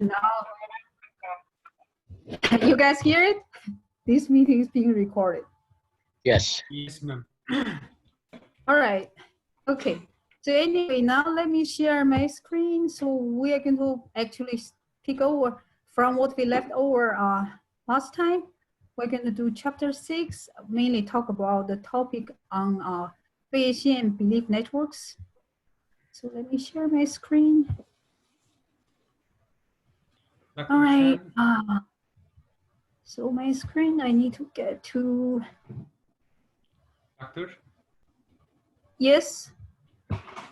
Now, you guys hear it? This meeting is being recorded. Yes. Yes, ma'am. All right. Okay. So anyway, now let me share my screen. So we are going to actually pick over from what we left over last time. We're going to do chapter 6, mainly talk about the topic on Bayesian belief networks. So let me share my screen. Dr. All right. Chen, So my screen, I need to get to. Doctor, Yes.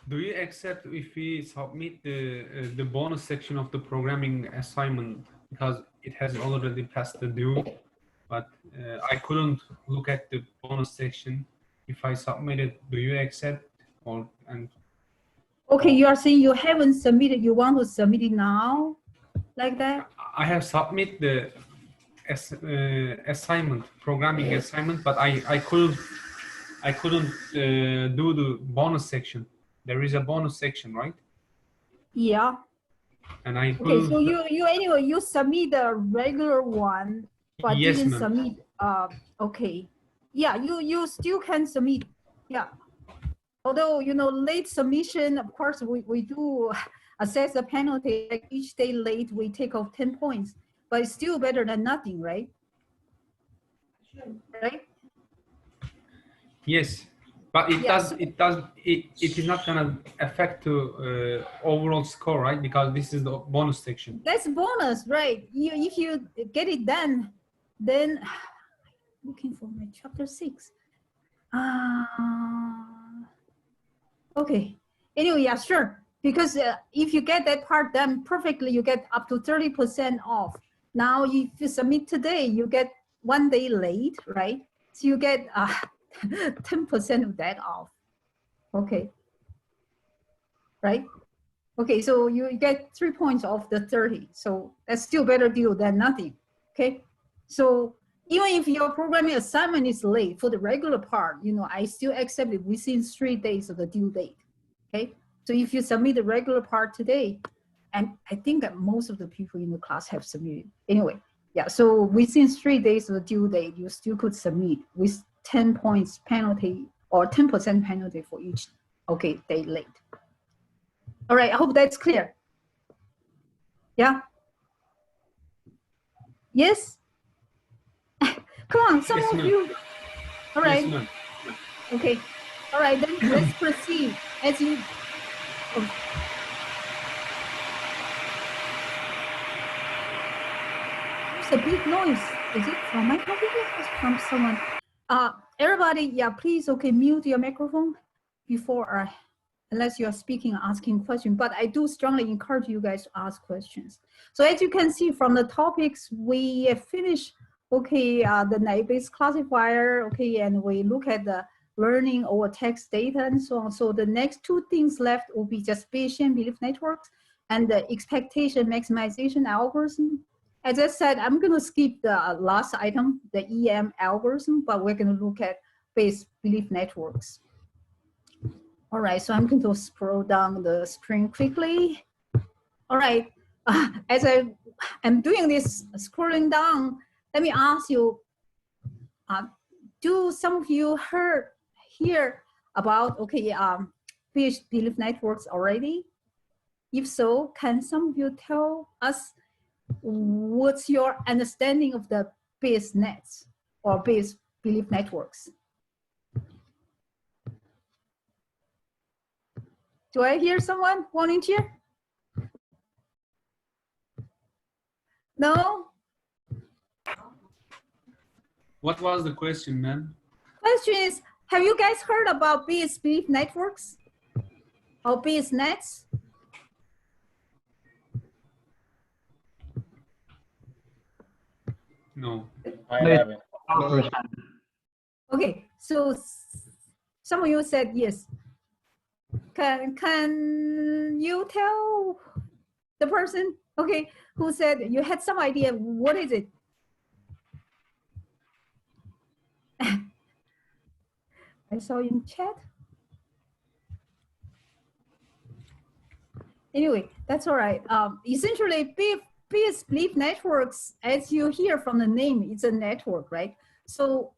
do you accept if we submit the bonus section of the programming assignment, because it has already passed the due, but I couldn't look at the bonus section. If I submit it, do you accept or and? Okay, you are saying you haven't submitted. You want to submit it now, like that? I have submit the assignment, programming assignment, but I couldn't do the bonus section. There is a bonus section, right? Yeah. And I Okay, couldn't. so you anyway you submit the regular one, but Yes, didn't ma'am. submit. Okay. Yeah, you still can submit. Yeah. Although late submission, of course we do assess the penalty. Like each day late we take off 10 points, but it's still better than nothing, right? Right? Yes, but it Yeah, it is not gonna affect the overall score, right? Because this is the bonus section. that's bonus, right? If you get it done, then looking for my chapter 6. Okay. Anyway, yeah, sure. Because if you get that part done perfectly, you get up to 30% off. Now, if you submit today, you get 1 day late, right? So you get 10% of that off. Okay. Right? Okay, so you get 3 points off the 30. So that's still better deal than nothing. Okay. So even if your programming assignment is late for the regular part, I still accept it within 3 days of the due date. Okay. So if you submit the regular part today, and I think that most of the people in the class have submitted. Anyway, yeah. So within 3 days of the due date, you still could submit with 10 points penalty or 10% penalty for each day late. All right, I hope that's clear. Yeah? Yes? Come on, some Yes, of ma'am. you. All right. Yes, ma'am. Okay. All right, then let's proceed. As you. Oh. There's a big noise. Is it from my computer or from someone? Everybody, yeah, please, mute your microphone before unless you're speaking or asking questions, but I do strongly encourage you guys to ask questions. So as you can see from the topics, we have finished, the naive-Bayes classifier, and we look at the learning over text data and so on. So the next 2 things left will be just Bayesian belief networks and the expectation maximization algorithm. As I said, I'm gonna skip the last item, the EM algorithm, but we're gonna look at Bayes belief networks. All right, so I'm going to scroll down the screen quickly. All right, as I am doing this scrolling down, let me ask you, do some of you hear about, Bayes belief networks already? If so, can some of you tell us what's your understanding of the Bayes nets or Bayes belief networks? Do I hear someone volunteer? No? What was the question, ma'am? Question is, have you guys heard about Bayes belief networks or Bayes nets? No. I haven't. Okay, so some of you said yes. Can you tell the person, who said you had some idea, what is it? I saw in chat. Anyway, that's all right. Essentially, Bayes belief networks, as you hear from the name, it's a network, right? So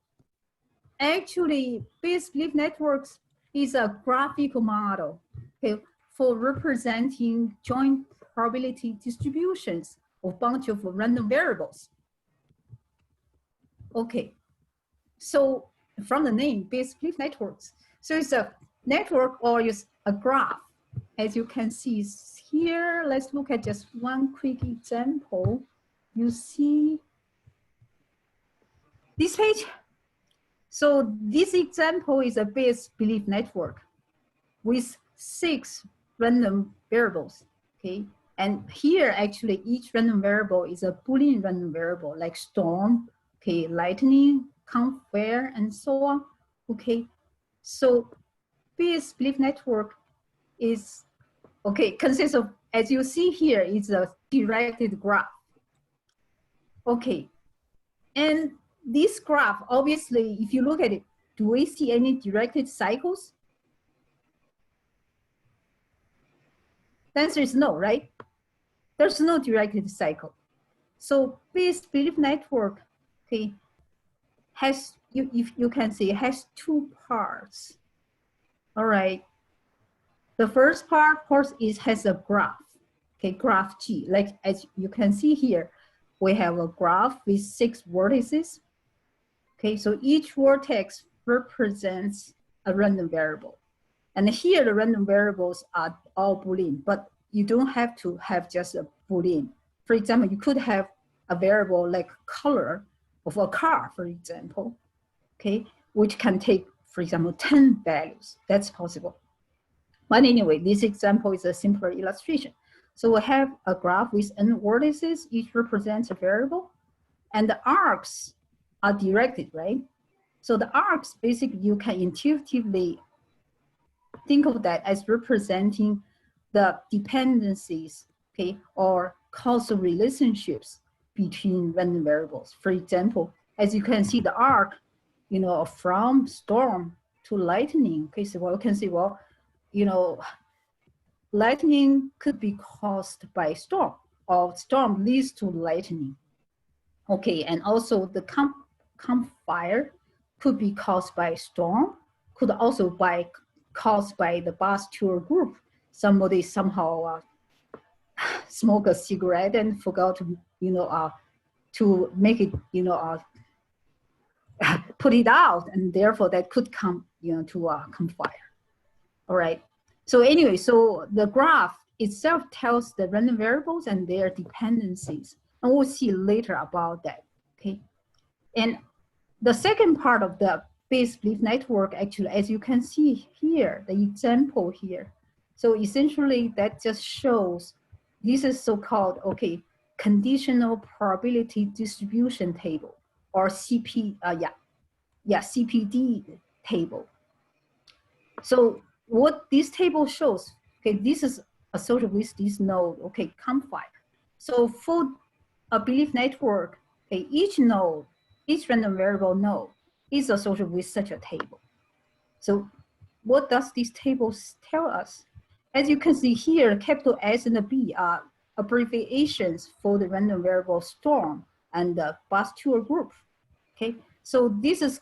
actually, Bayes belief networks is a graphical model, okay, for representing joint probability distributions of a bunch of random variables. Okay, so from the name, Bayes belief networks. So it's a network or it's a graph. As you can see here, let's look at just one quick example. You see this page? So this example is a Bayes belief network with 6 random variables, okay? And here, actually, each random variable is a Boolean random variable, like storm, okay, lightning, campfire, and so on, okay? So Bayes belief network is, okay, consists of, as you see here, it's a directed graph. Okay, and this graph, obviously, if you look at it, do we see any directed cycles? The answer is no, right? There's no directed cycle. So Bayes belief network, okay, has, if you can see, it has 2 parts. All right. The first part, of course, has a graph, okay, graph G. Like as you can see here, we have a graph with 6 vertices. Okay, so each vertex represents a random variable. And here the random variables are all Boolean, but you don't have to have just a Boolean. For example, you could have a variable like color of a car, for example, okay, which can take, for example, 10 values. That's possible. But anyway, this example is a simpler illustration. So we have a graph with n vertices, each represents a variable, and the arcs are directed, right? So the arcs, basically, you can intuitively think of that as representing the dependencies, okay, or causal relationships between random variables. For example, as you can see, the arc, you know, from storm to lightning. Okay, so well, you can see, well, you know, lightning could be caused by storm, or storm leads to lightning. Okay, and also the campfire could be caused by storm, could also be caused by the bus tour group. Somebody somehow smoke a cigarette and forgot to, you know, to make it, you know, put it out, and therefore that could come, you know, to a campfire. All right. So anyway, so the graph itself tells the random variables and their dependencies, and we'll see later about that. Okay. And the second part of the Bayes belief network, actually, as you can see here, the example here. So essentially, that just shows this is so-called, okay, conditional probability distribution table, or CPD table. So what this table shows, okay, this is associated with this node, okay, campfire. So for a belief network, okay, each node, each random variable node is associated with such a table. So what does these tables tell us? As you can see here, capital S and the B are abbreviations for the random variable storm and the bus tour group. Okay, so this is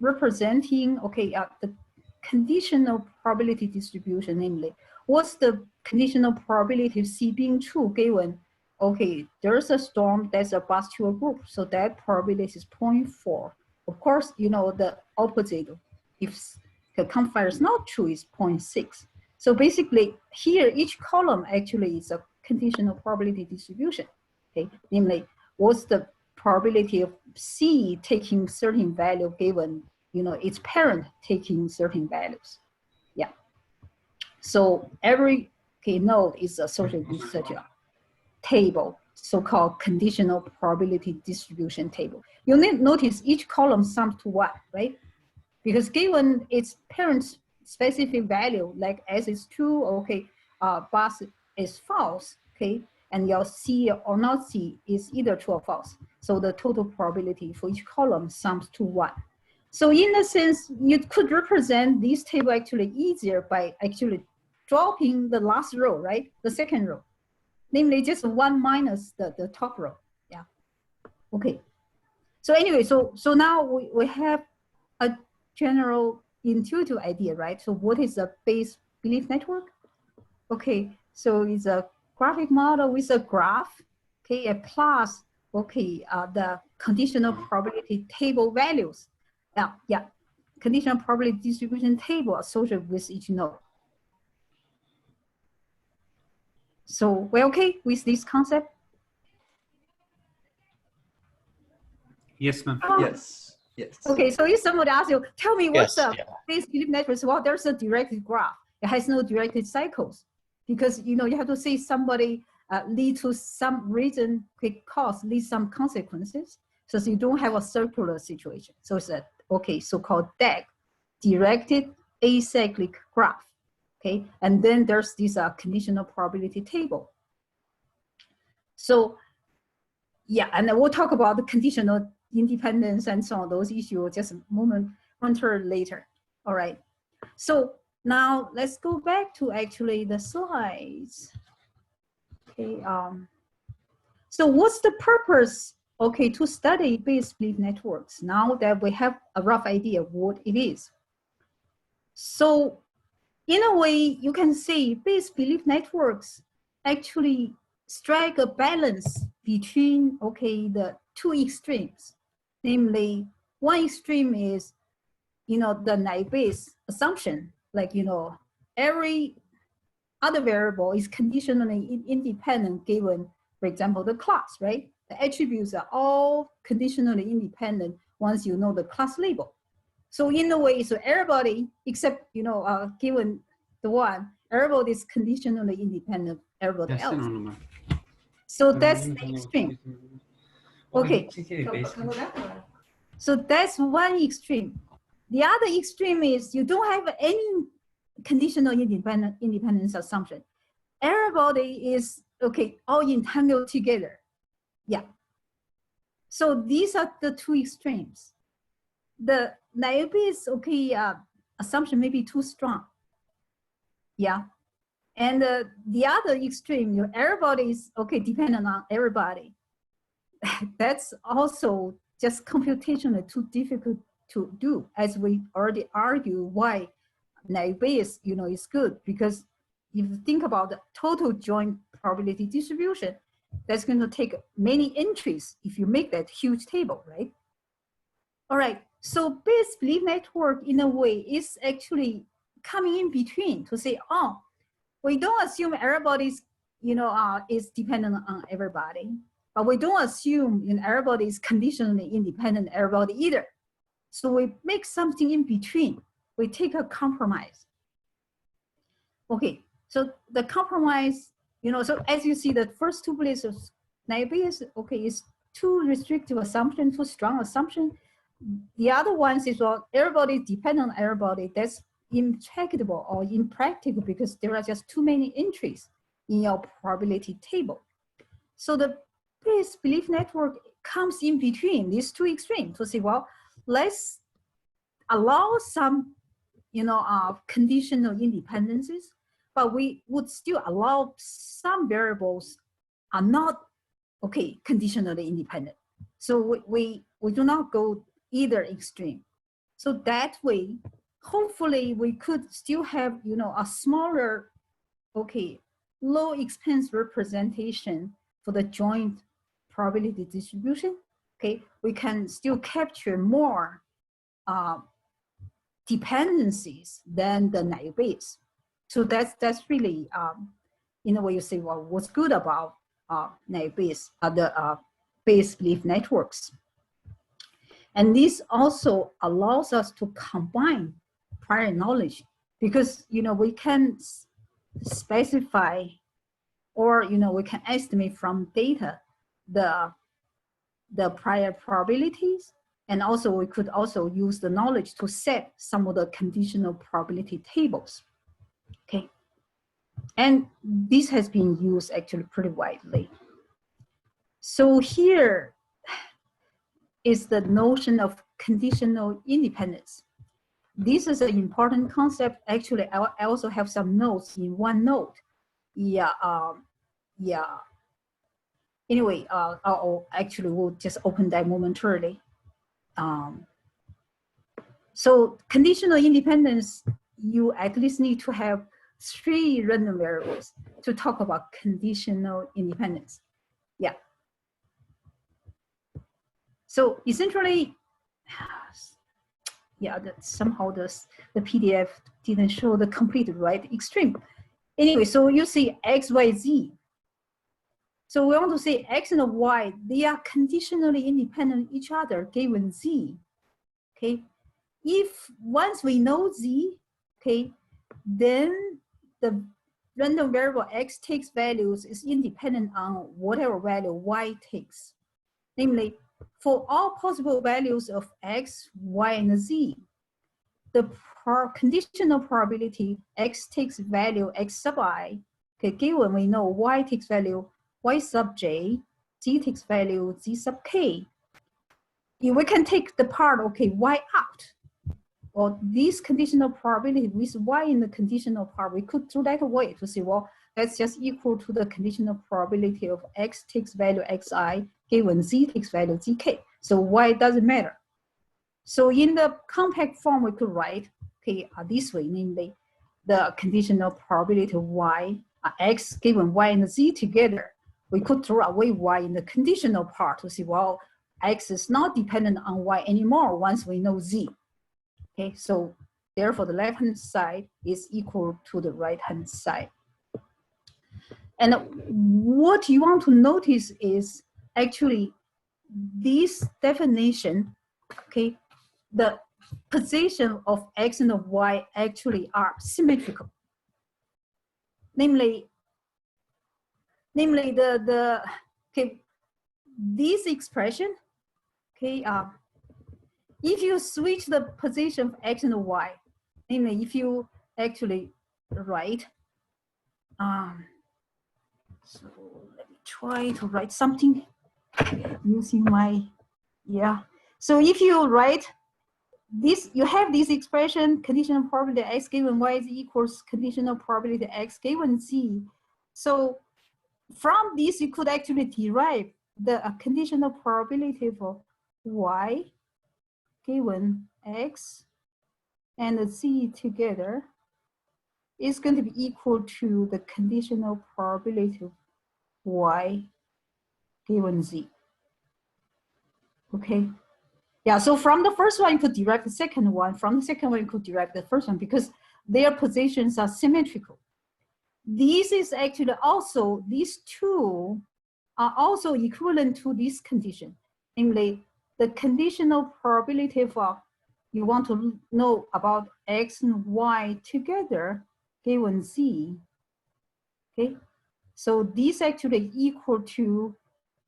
representing, okay, the conditional probability distribution, namely, what's the conditional probability of C being true given, okay, there's a storm, that's a bus tour group, so that probability is 0.4. Of course, you know, the opposite, if the campfire is not true, is 0.6. So basically, here, each column actually is a conditional probability distribution, okay? Namely, what's the probability of C taking certain value given, you know, its parent taking certain values. Yeah. So every node is associated with such a table, so-called conditional probability distribution table. You'll notice each column sums to 1, right? Because given its parent specific value, like S is true, okay, bus is false, okay, and your C or not C is either true or false. So the total probability for each column sums to 1. So in a sense, you could represent this table actually easier by actually dropping the last row, right? The second row. namely just 1 minus the top row. Yeah. Okay. So anyway, so now we have a general intuitive idea, right? So what is a base belief network? Okay, so it's a graphic model with a graph, okay, a plus, okay, the conditional probability table values. Yeah, conditional probability distribution table associated with each node. So we're okay with this concept? Yes, ma'am. Oh, Yes. Yes. okay, so if somebody asks you, tell me what's Yes, a yeah. base belief network? Well, there's a directed graph. It has no directed cycles because you have to say somebody lead to some reason, quick cause, lead some consequences. So you don't have a circular situation. So it's a so-called DAG, directed acyclic graph. Okay, and then there's this conditional probability table. So yeah, and then we'll talk about the conditional independence and so on, those issues just a moment later. All right. So now let's go back to actually the slides. Okay. So what's the purpose, okay, to study base belief networks now that we have a rough idea of what it is? So in a way, you can say base belief networks actually strike a balance between, okay, the two extremes. Namely, one extreme is, the naive Bayes assumption, like, every other variable is conditionally independent given, for example, the class, right? The attributes are all conditionally independent once you know the class label. So in a way, so everybody except, given the one, everybody is conditionally independent of everybody else. So that's the extreme. Okay. So that's one extreme. The other extreme is you don't have any conditional independence assumption. Everybody is, okay, all entangled together. Yeah. So these are the two extremes. The naive is, okay, assumption may be too strong. Yeah. And the other extreme, everybody is, okay, dependent on everybody. That's also just computationally too difficult to do, as we already argued why naive Bayes, is good, because if you think about the total joint probability distribution, that's going to take many entries if you make that huge table, right? All right, so Bayes belief network in a way is actually coming in between to say, oh, we don't assume everybody's, is dependent on everybody, but we don't assume everybody is conditionally independent of everybody either. So we make something in between. We take a compromise. Okay, so the compromise, so as you see, the first two places, naive Bayes, okay, is too restrictive assumption, too strong assumption. The other ones is, well, everybody is dependent on everybody. That's intractable or impractical because there are just too many entries in your probability table. So the Bayes belief network comes in between these two extremes to say, well, let's allow some, conditional independencies, but we would still allow some variables are not, okay, conditionally independent. So we do not go either extreme. So that way, hopefully we could still have, a smaller, okay, low expense representation for the joint probability distribution. Okay, we can still capture more dependencies than the naive Bayes. So that's really, in a way you say, well, what's good about naive Bayes, the Bayes belief networks. And this also allows us to combine prior knowledge because, we can specify or, we can estimate from data the prior probabilities. And also we could also use the knowledge to set some of the conditional probability tables. Okay. And this has been used actually pretty widely. So here is the notion of conditional independence. This is an important concept. Actually, I also have some notes in OneNote. Yeah, yeah. Anyway, actually, we'll just open that momentarily. So conditional independence, you at least need to have 3 random variables to talk about conditional independence. Yeah. So essentially, yeah, that somehow the PDF didn't show the complete right extreme. Anyway, so you see X, Y, Z. So we want to say X and Y, they are conditionally independent of each other given Z. Okay. If once we know Z, okay, then the random variable X takes values is independent on whatever value Y takes. Namely, for all possible values of X, Y, and Z, the conditional probability X takes value X sub I, okay, given we know Y takes value Y sub J, Z takes value Z sub K. If we can take the part, okay, Y out, or this conditional probability with Y in the conditional part, we could throw that away to say, well, that's just equal to the conditional probability of X takes value Xi given Z takes value Zk. So Y doesn't matter. So in the compact form, we could write, okay, this way, namely, the conditional probability of Y, X given Y and Z together. We could throw away Y in the conditional part to say, well, X is not dependent on Y anymore once we know Z. Okay, so therefore the left-hand side is equal to the right-hand side. And what you want to notice is actually this definition, okay, the position of X and of Y actually are symmetrical. Namely okay, this expression, okay, if you switch the position of X and Y, namely if you actually write, so let me try to write something using my, yeah. So if you write this, you have this expression, conditional probability X given Y is equals conditional probability X given Z. So from this, you could actually derive the conditional probability for Y given X and Z together is going to be equal to the conditional probability of Y given Z. Okay. Yeah, so from the first one, you could derive the second one. From the second one, you could derive the first one because their positions are symmetrical. This is actually also, these two are also equivalent to this condition. Namely, the conditional probability for you want to know about X and Y together given Z. Okay, so this actually equal to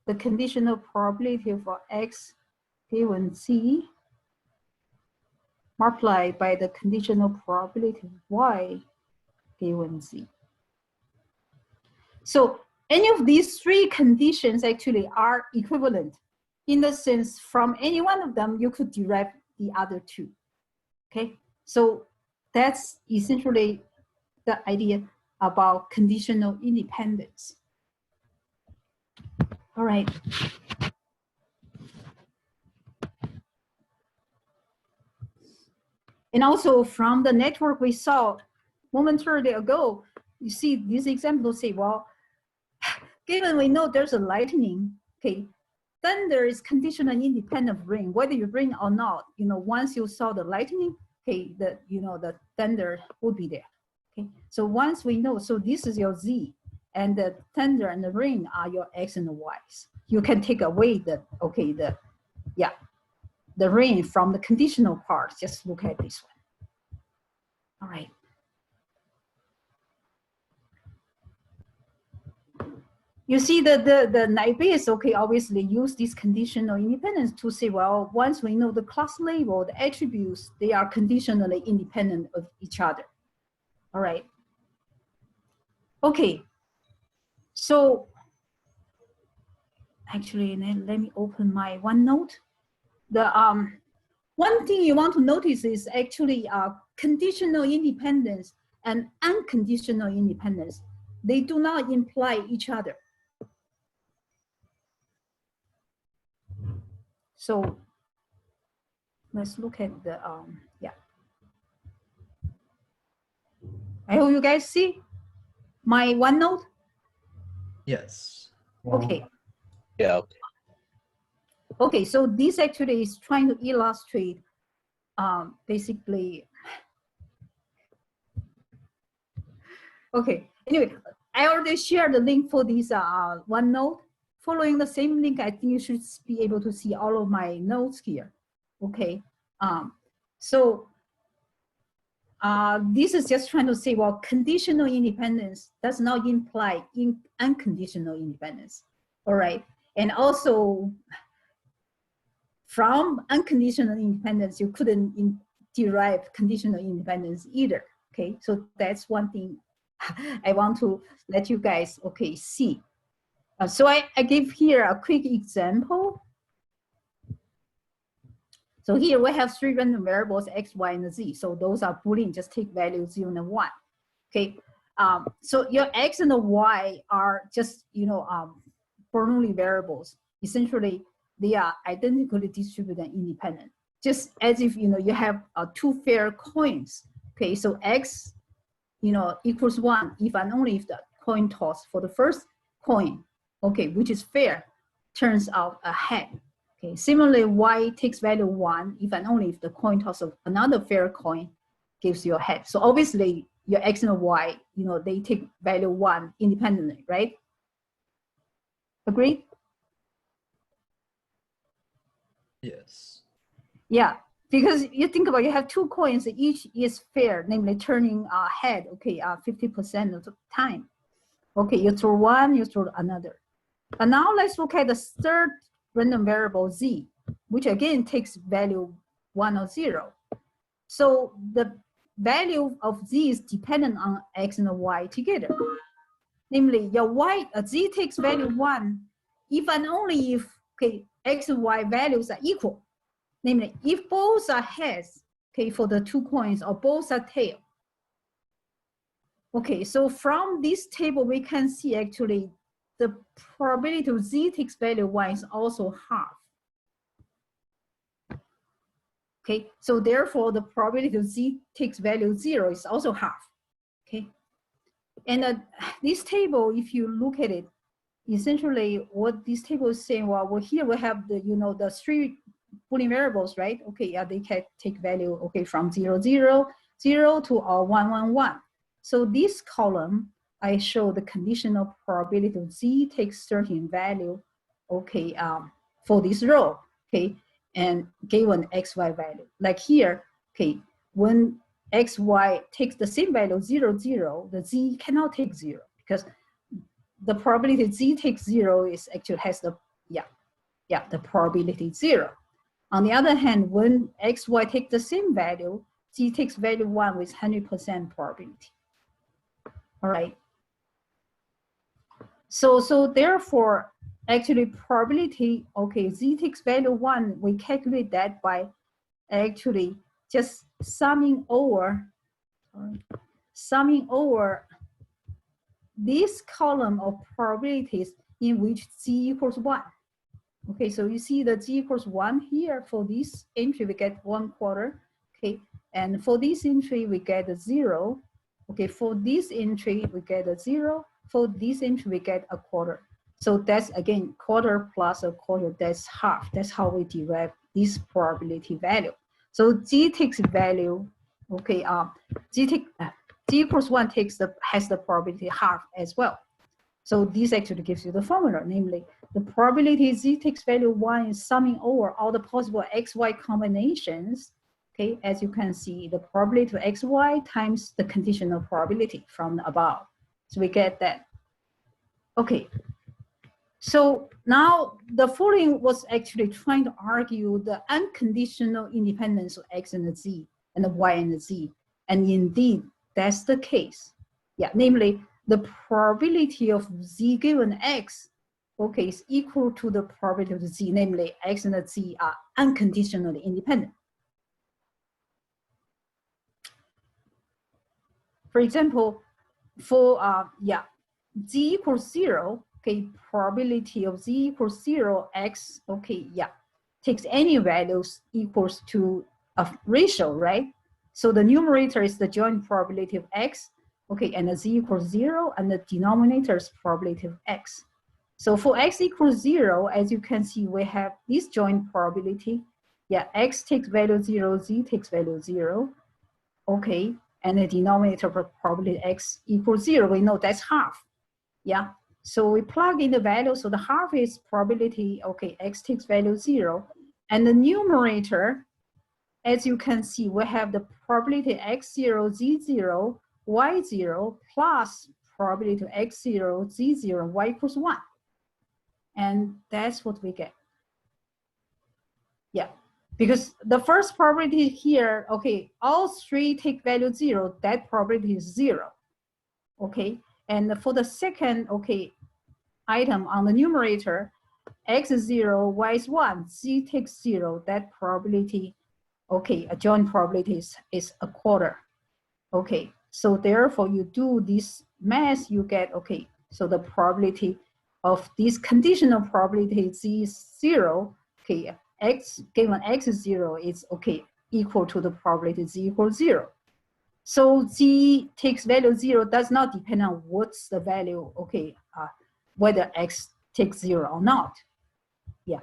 the conditional probability for X given Z multiplied by the conditional probability of Y given Z. So any of these 3 conditions actually are equivalent. In the sense, from any one of them, you could derive the other 2. Okay, so that's essentially the idea about conditional independence. All right. And also from the network we saw momentarily ago, you see this example say, well, given we know there's a lightning, okay, thunder is conditional independent of rain, whether you rain or not. You know, once you saw the lightning, okay, the thunder will be there. Okay, so once we know, so this is your Z, and the thunder and the rain are your X and the Y's. You can take away the the rain from the conditional part. Just look at this one. All right. You see the Naibis, okay, obviously use this conditional independence to say, well, once we know the class label, the attributes, they are conditionally independent of each other. All right. Okay. So actually, let me open my OneNote. The one thing you want to notice is actually conditional independence and unconditional independence. They do not imply each other. So let's look at the, yeah. I hope you guys see my OneNote. Yes. Okay. Yeah. Okay, so this actually is trying to illustrate basically. Okay, anyway, I already shared the link for this OneNote. Following the same link, I think you should be able to see all of my notes here. Okay, so this is just trying to say, well, conditional independence does not imply unconditional independence. All right, and also from unconditional independence, you couldn't derive conditional independence either. Okay, so that's one thing I want to let you guys, okay, see. So I give here a quick example. So here we have 3 random variables, x, y, and z. So those are Boolean, just take values 0 and 1. Okay, so your x and the y are just, you know, Bernoulli variables. Essentially, they are identically distributed and independent. Just as if, you know, you have 2 fair coins. Okay, so x, you know, equals 1 if and only if the coin toss for the first coin, okay, which is fair, turns out a head. Okay, similarly, y takes value 1 if and only if the coin toss of another fair coin gives you a head. So obviously, your x and y, you know, they take value 1 independently, right? Agree? Yes. Yeah, because you think about it, you have 2 coins, each is fair, namely turning a head, okay, 50% of the time. Okay, you throw one, you throw another. But now let's look at the third random variable z, which again takes value 1 or 0. So the value of z is dependent on x and y together. Namely, your z takes value 1 if and only if, okay, x and y values are equal. Namely, if both are heads, okay, for the 2 coins, or both are tail. Okay, so from this table, we can see actually the probability of z takes value 1 is also half. Okay, so therefore the probability of z takes value 0 is also half. Okay, and this table, if you look at it, essentially what this table is saying, well, here we have the, you know, the 3 Boolean variables, right? Okay, yeah, they can take value, okay, from 0, 0, 0 to 1, 1, 1. So this column, I show the conditional probability of z takes certain value, okay, for this row, okay, and given x, y value. Like here, okay, when x, y takes the same value, 0, 0, the z cannot take 0 because the probability z takes 0 is actually has the, the probability 0. On the other hand, when x, y take the same value, z takes value 1 with 100% probability. All right. So therefore, actually probability, okay, z takes value 1, we calculate that by actually just summing over this column of probabilities in which z equals 1. Okay, so you see that z equals 1 here. For this entry, we get 1/4. Okay, and for this entry, we get a 0. Okay, for this entry, we get a 0. For this entry, we get a 1/4. So that's again 1/4 plus a 1/4. That's half. That's how we derive this probability value. So z takes value. Okay, z equals 1 has the probability half as well. So this actually gives you the formula, namely the probability z takes value 1 is summing over all the possible xy combinations. Okay, as you can see, the probability of xy times the conditional probability from above. So we get that. Okay, so now the following was actually trying to argue the unconditional independence of x and the z and the y and the z. And indeed, that's the case. Yeah, namely, the probability of z given x, okay, is equal to the probability of z, namely x and z are unconditionally independent. For example, for z equals 0, okay, probability of z equals 0, x, okay, takes any values equals to a ratio, right? So the numerator is the joint probability of x, okay, and the z equals 0, and the denominator is probability of x. So for x equals 0, as you can see, we have this joint probability. Yeah, x takes value 0, z takes value 0, okay, and the denominator for probability x equals 0, we know that's half. Yeah, so we plug in the value, so the half is probability, okay, x takes value 0, and the numerator, as you can see, we have the probability x0, z0, y0 plus probability x0, z0, y equals 1. And that's what we get. Yeah, because the first probability here, okay, all three take value 0, that probability is 0. Okay, and for the second, okay, item on the numerator, x is 0, y is 1, z takes 0, that probability, okay, a joint probability is a quarter. Okay, so therefore you do this math, you get, okay, so the probability of this conditional probability z is 0, okay, x given x is 0 is, okay, equal to the probability z equals 0. So z takes value 0 does not depend on what's the value, okay, whether x takes 0 or not. Yeah.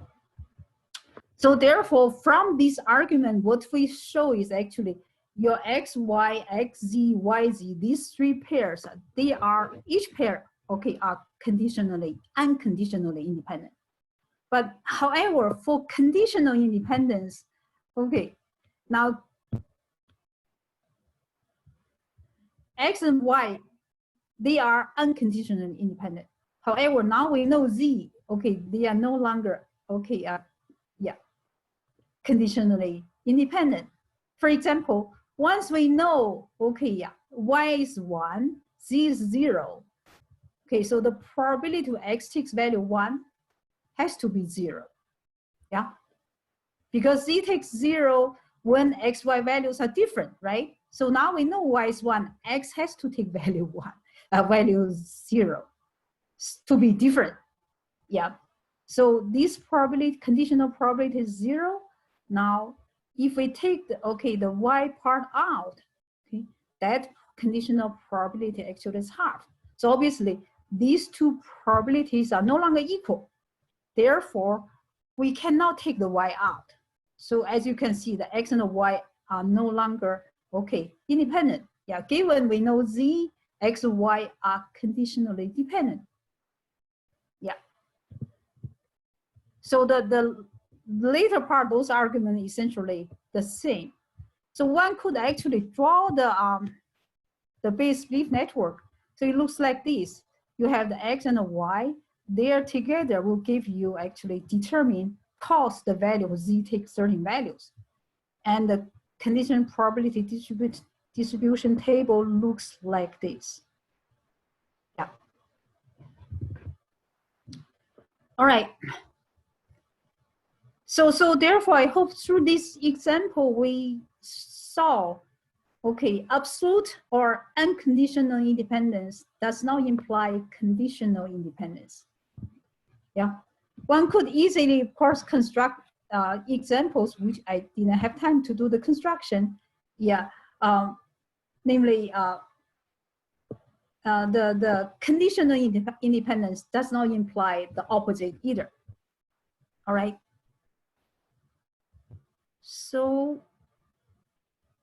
So therefore, from this argument, what we show is actually your x, y, x, z, y, z, these three pairs, they are, each pair, okay, are unconditionally independent. But however, for conditional independence, okay, now x and y, they are unconditionally independent. However, now we know z, okay, they are no longer, okay, conditionally independent. For example, once we know, okay, yeah, y is 1, z is 0. Okay, so the probability to x takes value 1 has to be 0. Yeah, because z takes 0 when x, y values are different, right? So now we know y is 1, x has to take value 1, value 0 to be different. Yeah, so this probability, conditional probability is 0. Now, if we take the, okay, the y part out, okay, that conditional probability actually is half. So obviously, these two probabilities are no longer equal. Therefore, we cannot take the y out. So as you can see, the x and the y are no longer, okay, independent. Yeah, given we know z, x, and y are conditionally dependent. Yeah. So the later part, those arguments essentially the same. So one could actually draw the base split network. So it looks like this. You have the x and the y. They are together will give you actually determine cause the value of z takes certain values. And the condition probability distribution table looks like this. Yeah. All right. So therefore, I hope through this example, we saw, okay, absolute or unconditional independence does not imply conditional independence. Yeah, one could easily, of course, construct examples, which I didn't have time to do the construction. Yeah, namely, the conditional independence does not imply the opposite either. All right. So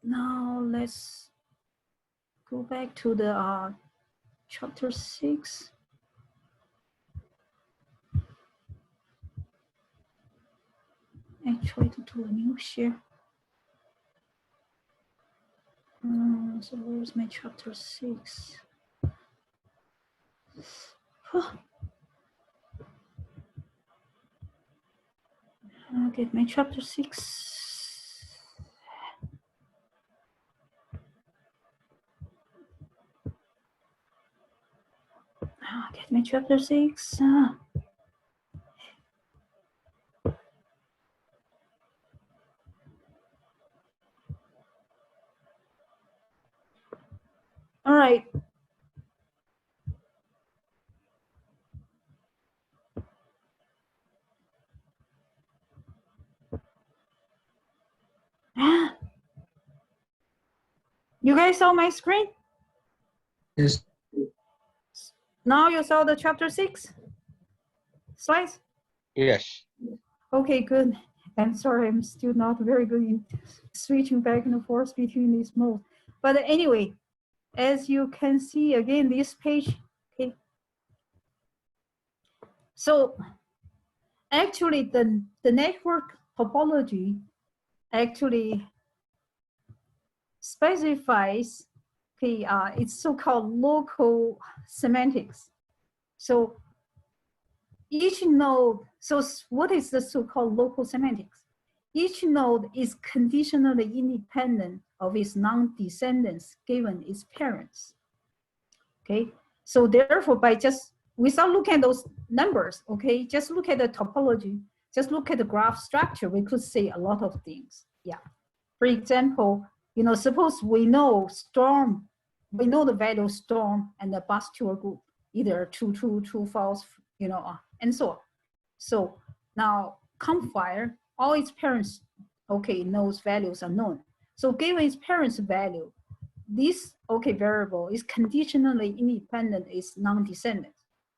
now let's go back to the chapter 6. I try to do a new share. So where's my chapter 6? Okay, my chapter 6. Get my chapter 6. All right. You guys saw my screen? Yes. Now you saw the chapter 6 slides? Yes. Okay, good. I'm sorry, I'm still not very good in switching back and forth between these modes. But anyway, as you can see again, this page, okay. So actually the network topology actually specifies, okay, it's so-called local semantics. So each node, so what is the so-called local semantics? Each node is conditionally independent of its non-descendants given its parents. Okay, so therefore by just, without looking at those numbers, okay, just look at the topology, just look at the graph structure, we could say a lot of things. Yeah, for example, you know, suppose we know storm, we know the value of storm and the bus tour group, either true, false, you know, and so on. So now campfire, all its parents, okay, knows values are known. So given its parents' value, this, okay, variable is conditionally independent, is non-descendants.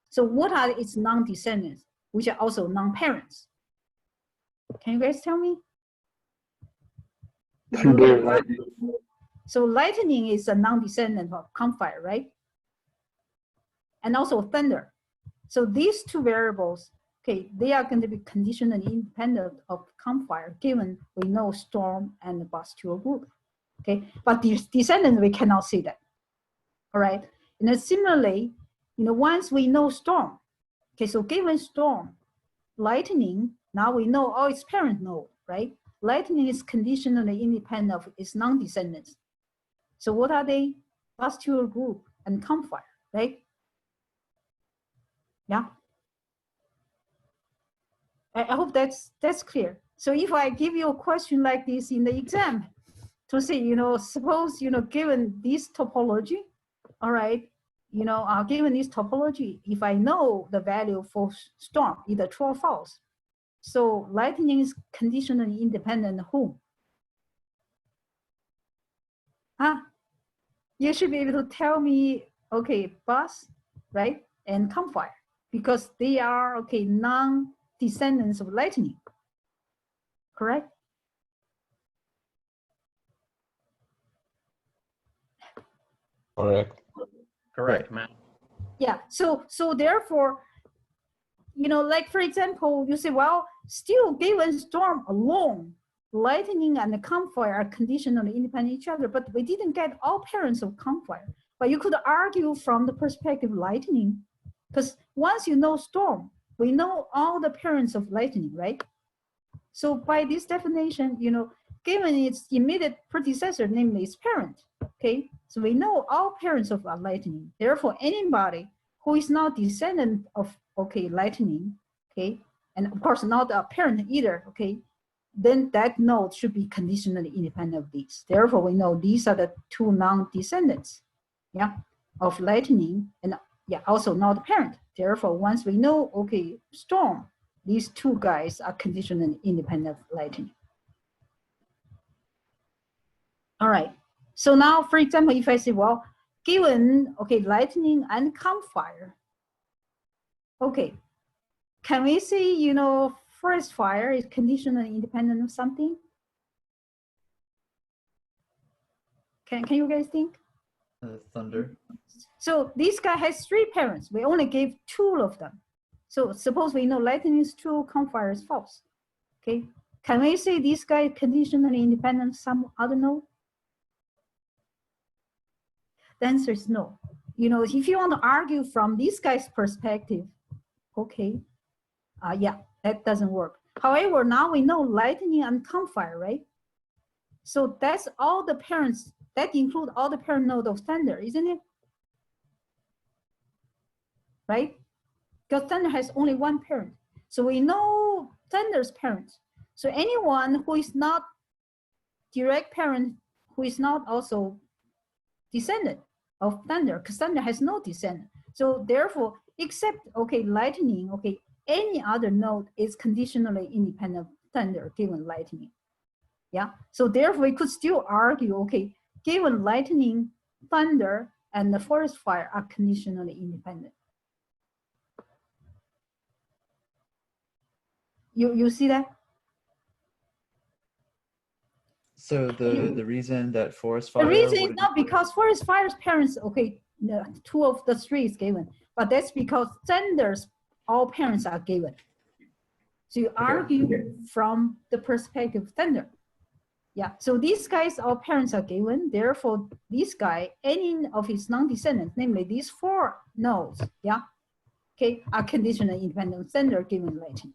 So what are its non-descendants, which are also non-parents? Can you guys tell me? So lightning is a non-descendant of campfire, right? And also thunder. So these two variables, okay, they are going to be conditionally independent of campfire, given we know storm and the bus tour group. Okay, but these descendants, we cannot see that. All right, and then similarly, you know, once we know storm, okay, so given storm, lightning, now we know all its parent node, right? Lightning is conditionally independent of its non-descendants. So what are they? Bus tour group and campfire, right? Yeah. I hope that's clear. So if I give you a question like this in the exam, to say, you know, suppose, you know, given this topology, all right, you know, given this topology, if I know the value for storm, either true or false, so lightning is conditionally independent of whom? You should be able to tell me, okay, bus, right, and campfire, because they are, okay, non-descendants of lightning, correct? Correct. Correct, ma'am. Yeah, so therefore, you know, like for example, you say, well, still given storm alone, lightning and the campfire are conditionally independent of each other, but we didn't get all parents of campfire. But you could argue from the perspective of lightning, because once you know storm, we know all the parents of lightning, right? So by this definition, you know, given its immediate predecessor, namely its parent, okay? So we know all parents of lightning. Therefore, anybody who is not descendant of, okay, lightning, okay, and of course not a parent either, okay, then that node should be conditionally independent of these. Therefore, we know these are the two non-descendants, yeah, of lightning, and yeah, also not the parent. Therefore, once we know, okay, storm, these two guys are conditionally independent of lightning. All right. So now, for example, if I say, well, given, okay, lightning and campfire, okay, can we say, you know, forest fire is conditionally independent of something? Can you guys think? Thunder. So this guy has three parents. We only gave two of them. So suppose we know lightning is true, campfire is false. Okay, can we say this guy is conditionally independent of some other node? The answer is no. You know, if you want to argue from this guy's perspective, okay, yeah, that doesn't work. However, now we know lightning and campfire, right? So that's all the parents, that include all the parent node of thunder, isn't it? Right? Because thunder has only one parent. So we know thunder's parents. So anyone who is not direct parent, who is not also descendant of thunder, because thunder has no descendant. So therefore, except, okay, lightning, okay, any other node is conditionally independent of thunder given lightning. Yeah, so therefore we could still argue, okay, given lightning, thunder, and the forest fire are conditionally independent. You see that? So the reason that forest fire The reason is wouldn't- not because forest fire's parents, okay, 2 of the 3 is given, but that's because thunder's all parents are given. So you argue from the perspective of thunder. Yeah, so these guys, all parents are given, therefore this guy, any of his non-descendants, namely these 4 nodes, yeah, okay, are conditionally independent of thunder given lightning.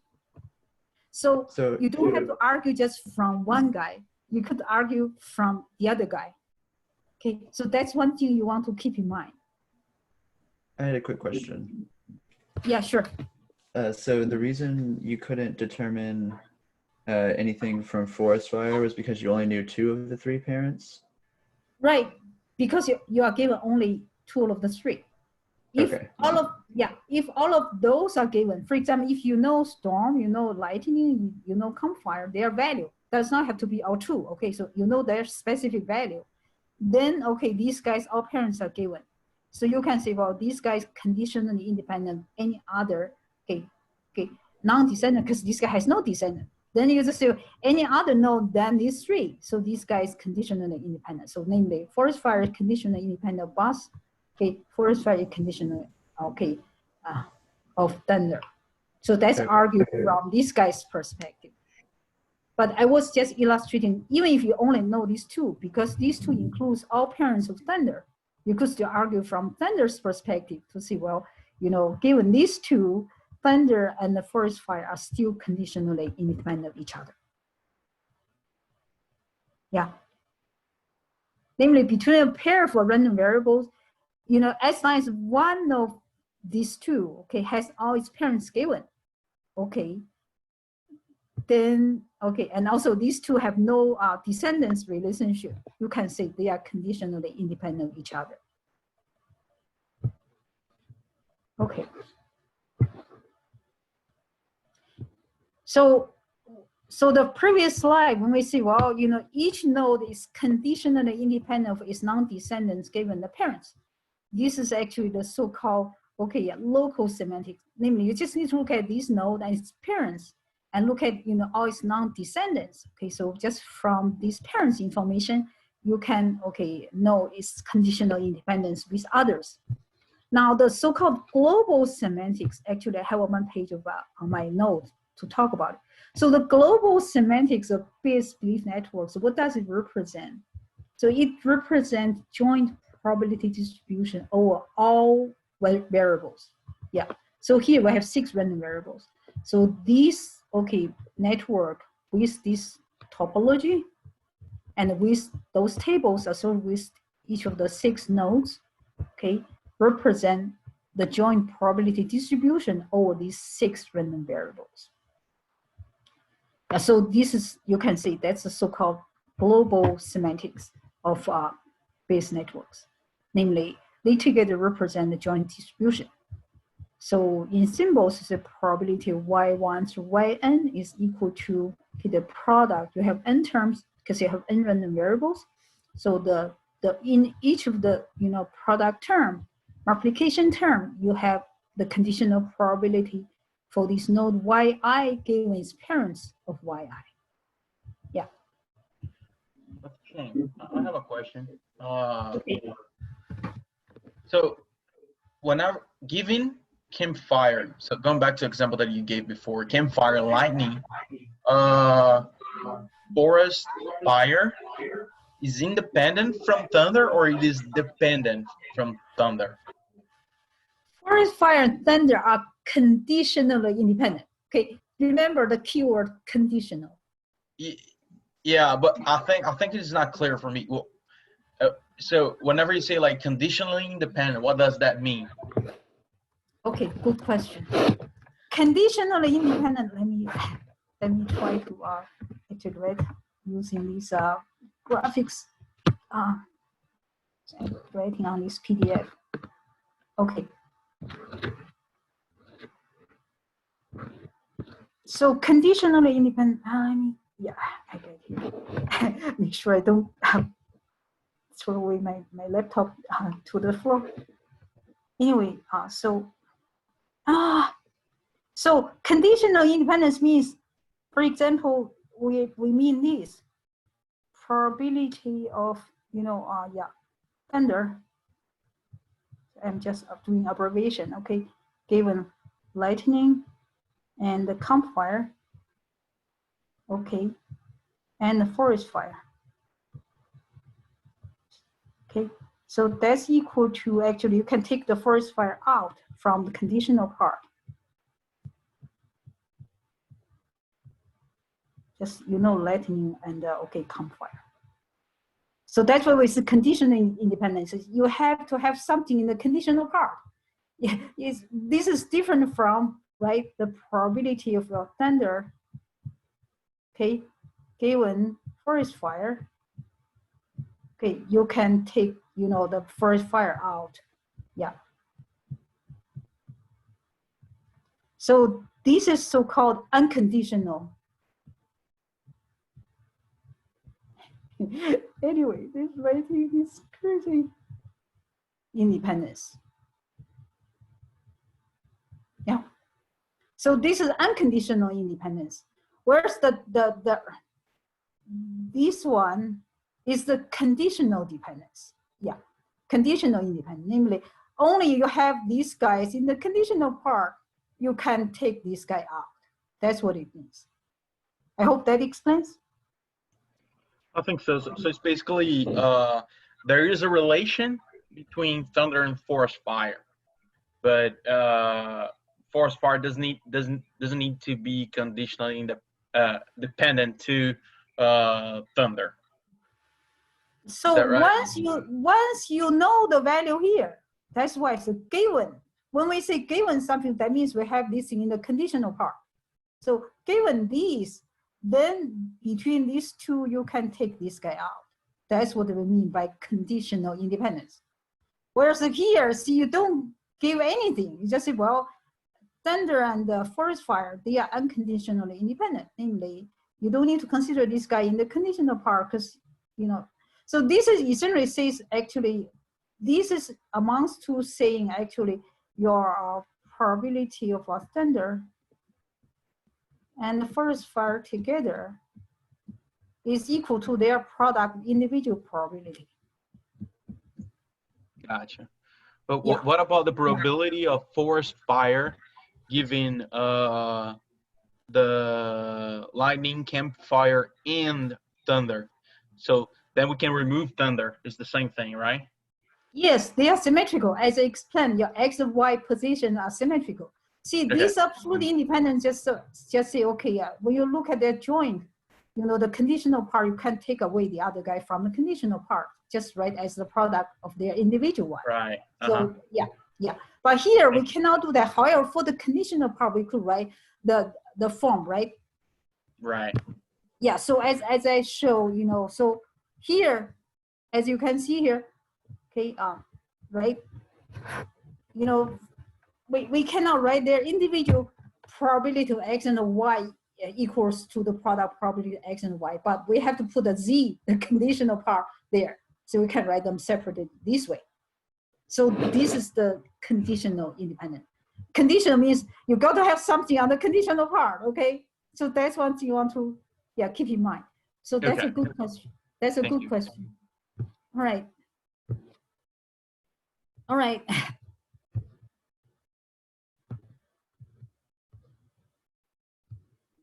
So you don't have to argue just from one guy. You could argue from the other guy. Okay, so that's one thing you want to keep in mind. I had a quick question. Yeah, sure. So the reason you couldn't determine anything from forest fire was because you only knew 2 of the 3 parents? Right, because you are given only 2 of the 3. If if all of those are given, for example, if you know storm, you know lightning, you know campfire, their value does not have to be all true. Okay, so you know their specific value. Then okay, these guys, all parents are given. So you can say, well, these guys conditionally independent any other non-descendant, because this guy has no descendant. Then you just say any other node than these 3. So these guys conditionally independent. So namely, forest fire is conditionally independent of bus. Okay, forest fire is conditional, of thunder. So that's argued from this guy's perspective. But I was just illustrating, even if you only know these 2, because these 2 includes all parents of thunder, you could still argue from thunder's perspective to see, well, you know, given these 2, thunder and the forest fire are still conditionally independent of each other. Yeah. Namely, between a pair of random variables, you know, as long as one of these 2, okay, has all its parents given, okay, then, okay, and also these 2 have no descendants relationship, you can say they are conditionally independent of each other. Okay. So the previous slide, when we say, well, you know, each node is conditionally independent of its non-descendants given the parents. This is actually the so-called, local semantics. Namely, you just need to look at this node and its parents and look at, you know, all its non-descendants. Okay, so just from this parents information, you can, know its conditional independence with others. Now, the so-called global semantics, actually I have on one page of on my notes to talk about it. So the global semantics of Bayes belief networks, what does it represent? So it represents joint probability distribution over all variables. Yeah. So here we have 6 random variables. So this network with this topology and with those tables associated with each of the 6 nodes, represent the joint probability distribution over these 6 random variables. So this is, you can see that's the so-called global semantics of Bayes networks. Namely, they together represent the joint distribution. So in symbols, the probability of y1 to yn is equal to the product. You have n terms because you have n random variables. So the in each of the product term, multiplication term, you have the conditional probability for this node yi given its parents of yi. Yeah. I have a question. So whenever given campfire, so going back to the example that you gave before, campfire, lightning, forest fire is independent from thunder, or it is dependent from thunder? Forest fire and thunder are conditionally independent. Okay, remember the keyword conditional. Yeah, but I think it's not clear for me. Well, so whenever you say like conditionally independent, what does that mean? Okay, good question. Conditionally independent. Let me try to iterate using these graphics. Writing on this PDF. Okay. So conditionally independent. I get here. Make sure I don't throw away my laptop to the floor. Anyway, so conditional independence means, for example, we mean this probability of, thunder. I'm just doing abbreviation, okay? Given lightning and the campfire, okay, and the forest fire. Okay, so that's equal to, actually, you can take the forest fire out from the conditional part. Just, lightning and, campfire. So that's why we see conditional independence. You have to have something in the conditional part. This is different from, right, the probability of a thunder, okay, given forest fire. Okay, you can take, the forest fire out. Yeah. So this is so-called unconditional. Anyway, this writing is crazy. Independence. Yeah. So this is unconditional independence. Whereas this one is the conditional dependence. Yeah, conditional independence. Namely, only you have these guys in the conditional part, you can take this guy out. That's what it means. I hope that explains. I think so. So it's basically there is a relation between thunder and forest fire, but forest fire doesn't need to be conditionally dependent to thunder. So right? once you know the value here, that's why it's a given. When we say given something, that means we have this in the conditional part. So given these, then between these two, you can take this guy out. That's what we mean by conditional independence. Whereas here, see, you don't give anything. You just say, well, thunder and forest fire, they are unconditionally independent. Namely, you don't need to consider this guy in the conditional part because, so this is essentially says, actually, this is amounts to saying, actually, your probability of a thunder and the forest fire together is equal to their product individual probability. Gotcha. But what about the probability of forest fire given the lightning, campfire, and thunder? So then we can remove thunder. It's the same thing, right? Yes, they are symmetrical. As I explained, your X and Y positions are symmetrical. See, this absolute independence just say, okay, when you look at that joint, the conditional part, you can't take away the other guy from the conditional part, just right as the product of their individual one. Right. So yeah. But here we cannot do that. However, for the conditional part, we could write the form, right? Right. Yeah. So as I show, so here, as you can see here, okay, right? We cannot write their individual probability of X and Y equals to the product probability of X and Y, but we have to put a Z, the conditional part there. So we can write them separately this way. So this is the conditional independent. Conditional means you got to have something on the conditional part, okay? So that's one thing you want to keep in mind. So that's a good question. That's a good question. All right. All right.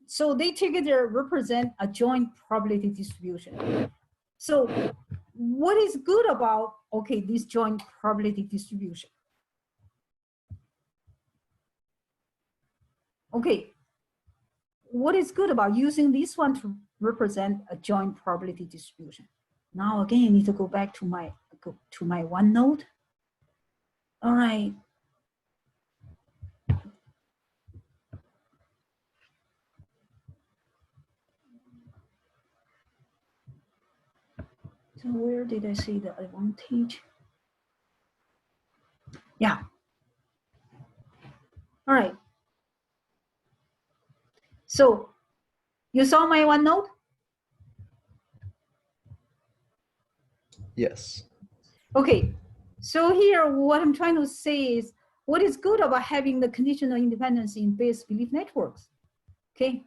So they together represent a joint probability distribution. So what is good about, this joint probability distribution? Okay, what is good about using this one to represent a joint probability distribution? Now again, I need to go back to my OneNote. All right. So where did I see the advantage? Yeah. All right. So you saw my OneNote? Yes. Okay, so here what I'm trying to say is what is good about having the conditional independence in Bayes belief networks. Okay,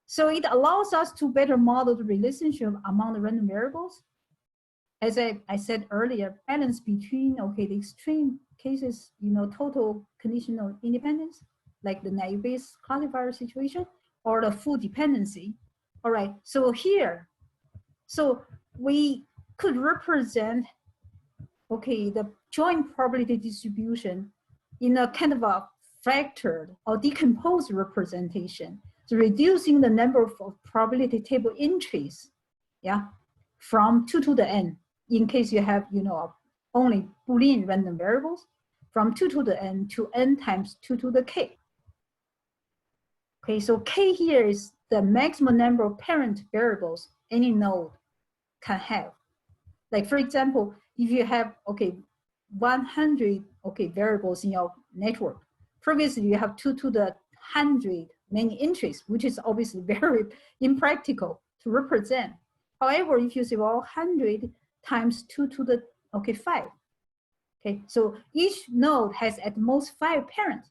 so it allows us to better model the relationship among the random variables. As I said earlier, balance between, okay, the extreme cases, you know, total conditional independence, like the naive Bayes classifier situation, or the full dependency. All right, so here, so we could represent, okay, the joint probability distribution in a kind of a fractured or decomposed representation, so reducing the number of probability table entries, yeah, from 2 to the n, in case you have, you know, only Boolean random variables, from 2 to the n to n times 2 to the k. Okay, so k here is the maximum number of parent variables any node can have. Like, for example, if you have, okay, 100, okay, variables in your network, previously you have 2 to the 100 many entries, which is obviously very impractical to represent. However, if you say, well, 100 times 2 to the, okay, 5. Okay, so each node has at most 5 parents.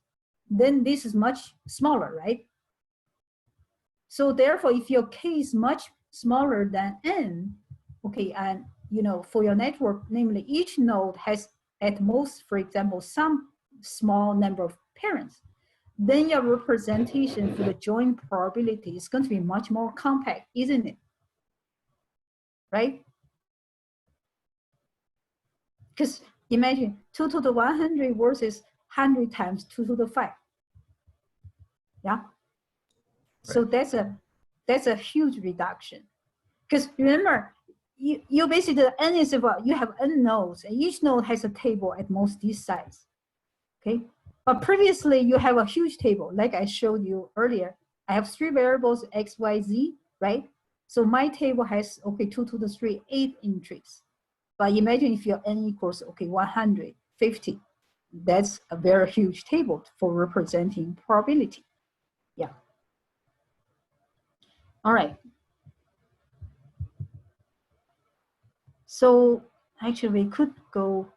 Then this is much smaller, right? So therefore, if your k is much smaller than n, okay, and you know, for your network, namely each node has at most, for example, some small number of parents, then your representation for the joint probability is going to be much more compact, isn't it? Right? Because imagine 2 to the 100 versus 100 times 2 to the 5. Yeah. So that's a huge reduction. Because remember, you basically, n is about, you have n nodes, and each node has a table at most this size. Okay. But previously you have a huge table, like I showed you earlier. I have 3 variables, x, y, z, right? So my table has, okay, 2 to the 3, 8 entries. But imagine if your n equals, okay, 150. That's a very huge table for representing probability. Yeah. All right. So actually we could go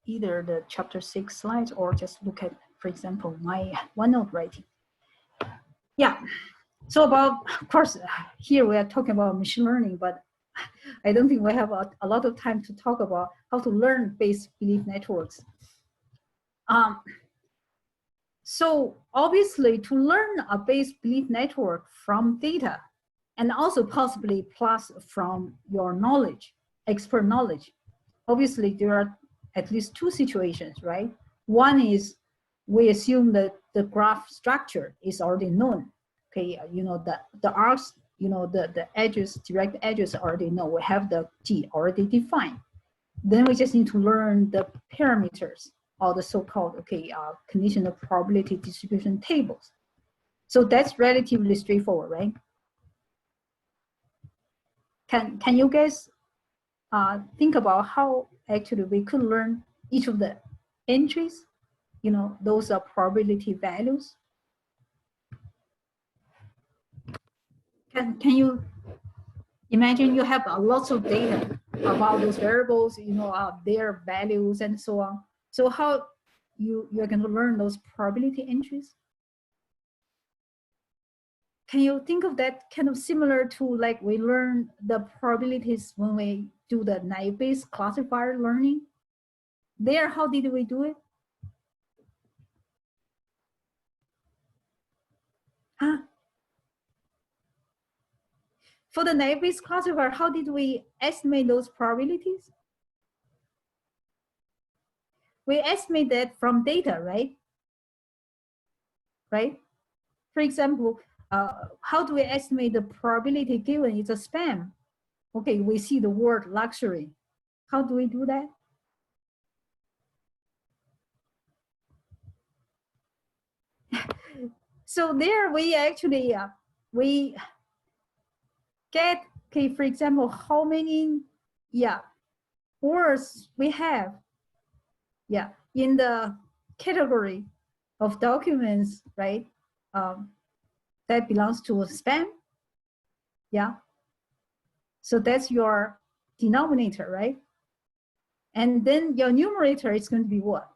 either the chapter 6 slides or just look at, for example, my OneNote writing. Yeah. So about, of course, here we are talking about machine learning, but I don't think we have a lot of time to talk about how to learn Bayes belief networks. So obviously, to learn a Bayes belief network from data, and also possibly plus from your knowledge, expert knowledge, obviously there are at least 2 situations, right? One is we assume that the graph structure is already known. Okay, you know, the arcs, you know, the edges, direct edges already know. We have the G already defined. Then we just need to learn the parameters, or the so-called, okay, conditional probability distribution tables. So that's relatively straightforward, right? Can you guys think about how actually we could learn each of the entries? You know, those are probability values. Can you imagine you have lots of data about those variables, you know, their values and so on. So how you're going to learn those probability entries? Can you think of that kind of similar to like we learn the probabilities when we do the naive Bayes classifier learning? There, how did we do it? Huh? For the naive Bayes classifier, how did we estimate those probabilities? We estimate that from data, right? Right? For example, how do we estimate the probability given it's a spam? Okay, we see the word luxury. How do we do that? So there we actually, we get, okay, for example, how many, words we have, in the category of documents, right? That belongs to spam, So that's your denominator, right? And then your numerator is going to be what?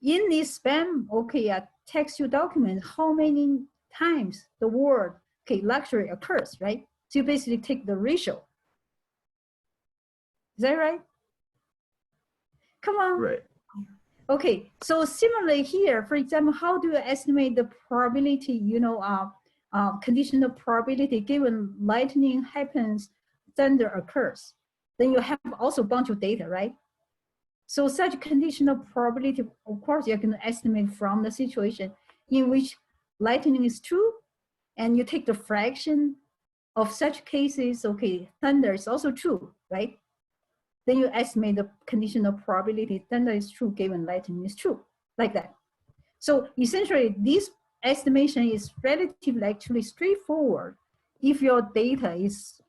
In this spam, okay, text your document, how many times the word, okay, luxury occurs, right? So you basically take the ratio. Is that right? Come on. Right. Okay, so similarly here, for example, how do you estimate the probability, you know, conditional probability given lightning happens, thunder occurs? Then you have also a bunch of data, right? So such conditional probability, of course, you're going to estimate from the situation in which lightning is true, and you take the fraction of such cases, okay, thunder is also true, right? Then you estimate the conditional probability thunder is true given lightning is true, like that. So essentially, this estimation is relatively actually straightforward if your data is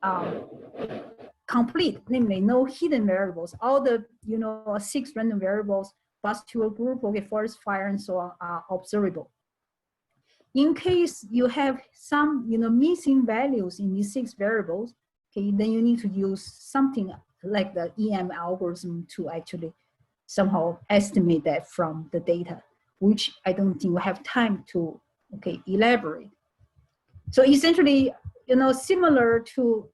complete, namely no hidden variables. All the 6 random variables, bus tour group, okay, forest fire, and so on are observable. In case you have some missing values in these 6 variables, okay, then you need to use something like the EM algorithm to actually somehow estimate that from the data, which I don't think we have time to elaborate. So essentially, similar to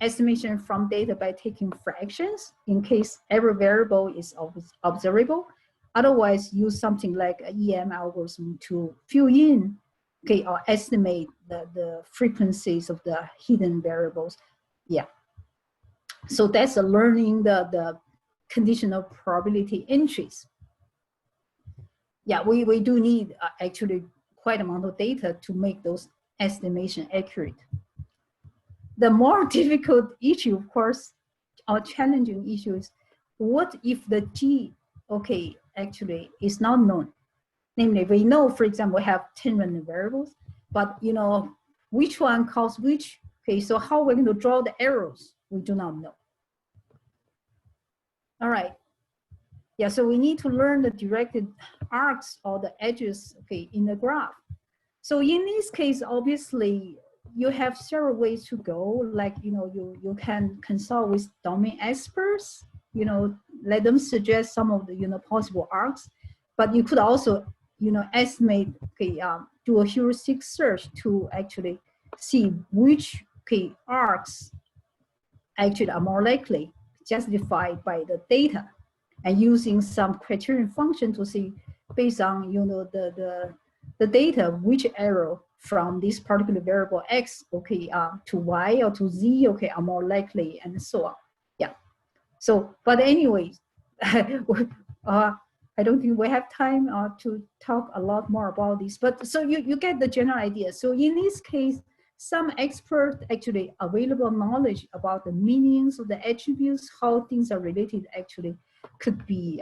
estimation from data by taking fractions in case every variable is observable. Otherwise, use something like an EM algorithm to fill in, okay, or estimate the frequencies of the hidden variables. Yeah. So that's learning the conditional probability entries. Yeah, we do need actually quite amount of data to make those estimation accurate. The more difficult issue, of course, or challenging issue is what if the G, okay, actually is not known. Namely, we know, for example, we have 10 random variables, but which one calls which, okay, so how we're going to draw the arrows, we do not know. All right. Yeah, so we need to learn the directed arcs or the edges, okay, in the graph. So in this case, obviously, you have several ways to go. Like, you can consult with domain experts, let them suggest some of the, possible arcs. But you could also, estimate, okay, do a heuristic search to actually see which, okay, arcs actually are more likely justified by the data, and using some criterion function to see based on the data which arrow from this particular variable x, okay, to y or to z, okay, are more likely, and so on. Yeah. So, but anyway, I don't think we have time to talk a lot more about this. But so you get the general idea. So in this case, some expert actually available knowledge about the meanings of the attributes, how things are related, actually could be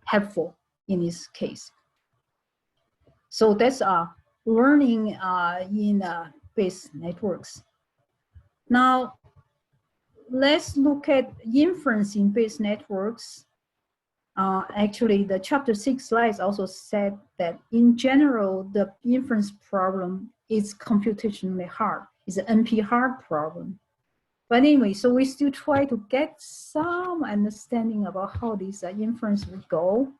helpful in this case. So that's learning in Bayes networks. Now, let's look at inference in Bayes networks. Actually, the chapter 6 slides also said that in general, the inference problem is computationally hard. It's an NP hard problem. But anyway, so we still try to get some understanding about how this inference would go.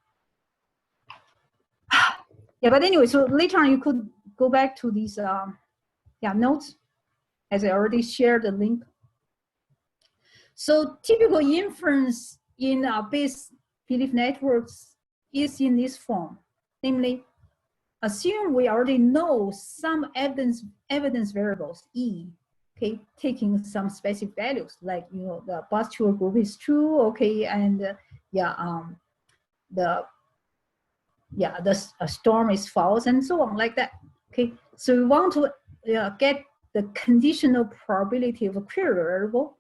Yeah, but anyway, so later on you could go back to these notes, as I already shared the link. So typical inference in Bayes belief networks is in this form. Namely, assume we already know some evidence variables, E, okay, taking some specific values, like, the postural group is true, okay, and the storm is false, and so on, like that. Okay, so we want to get the conditional probability of a query variable,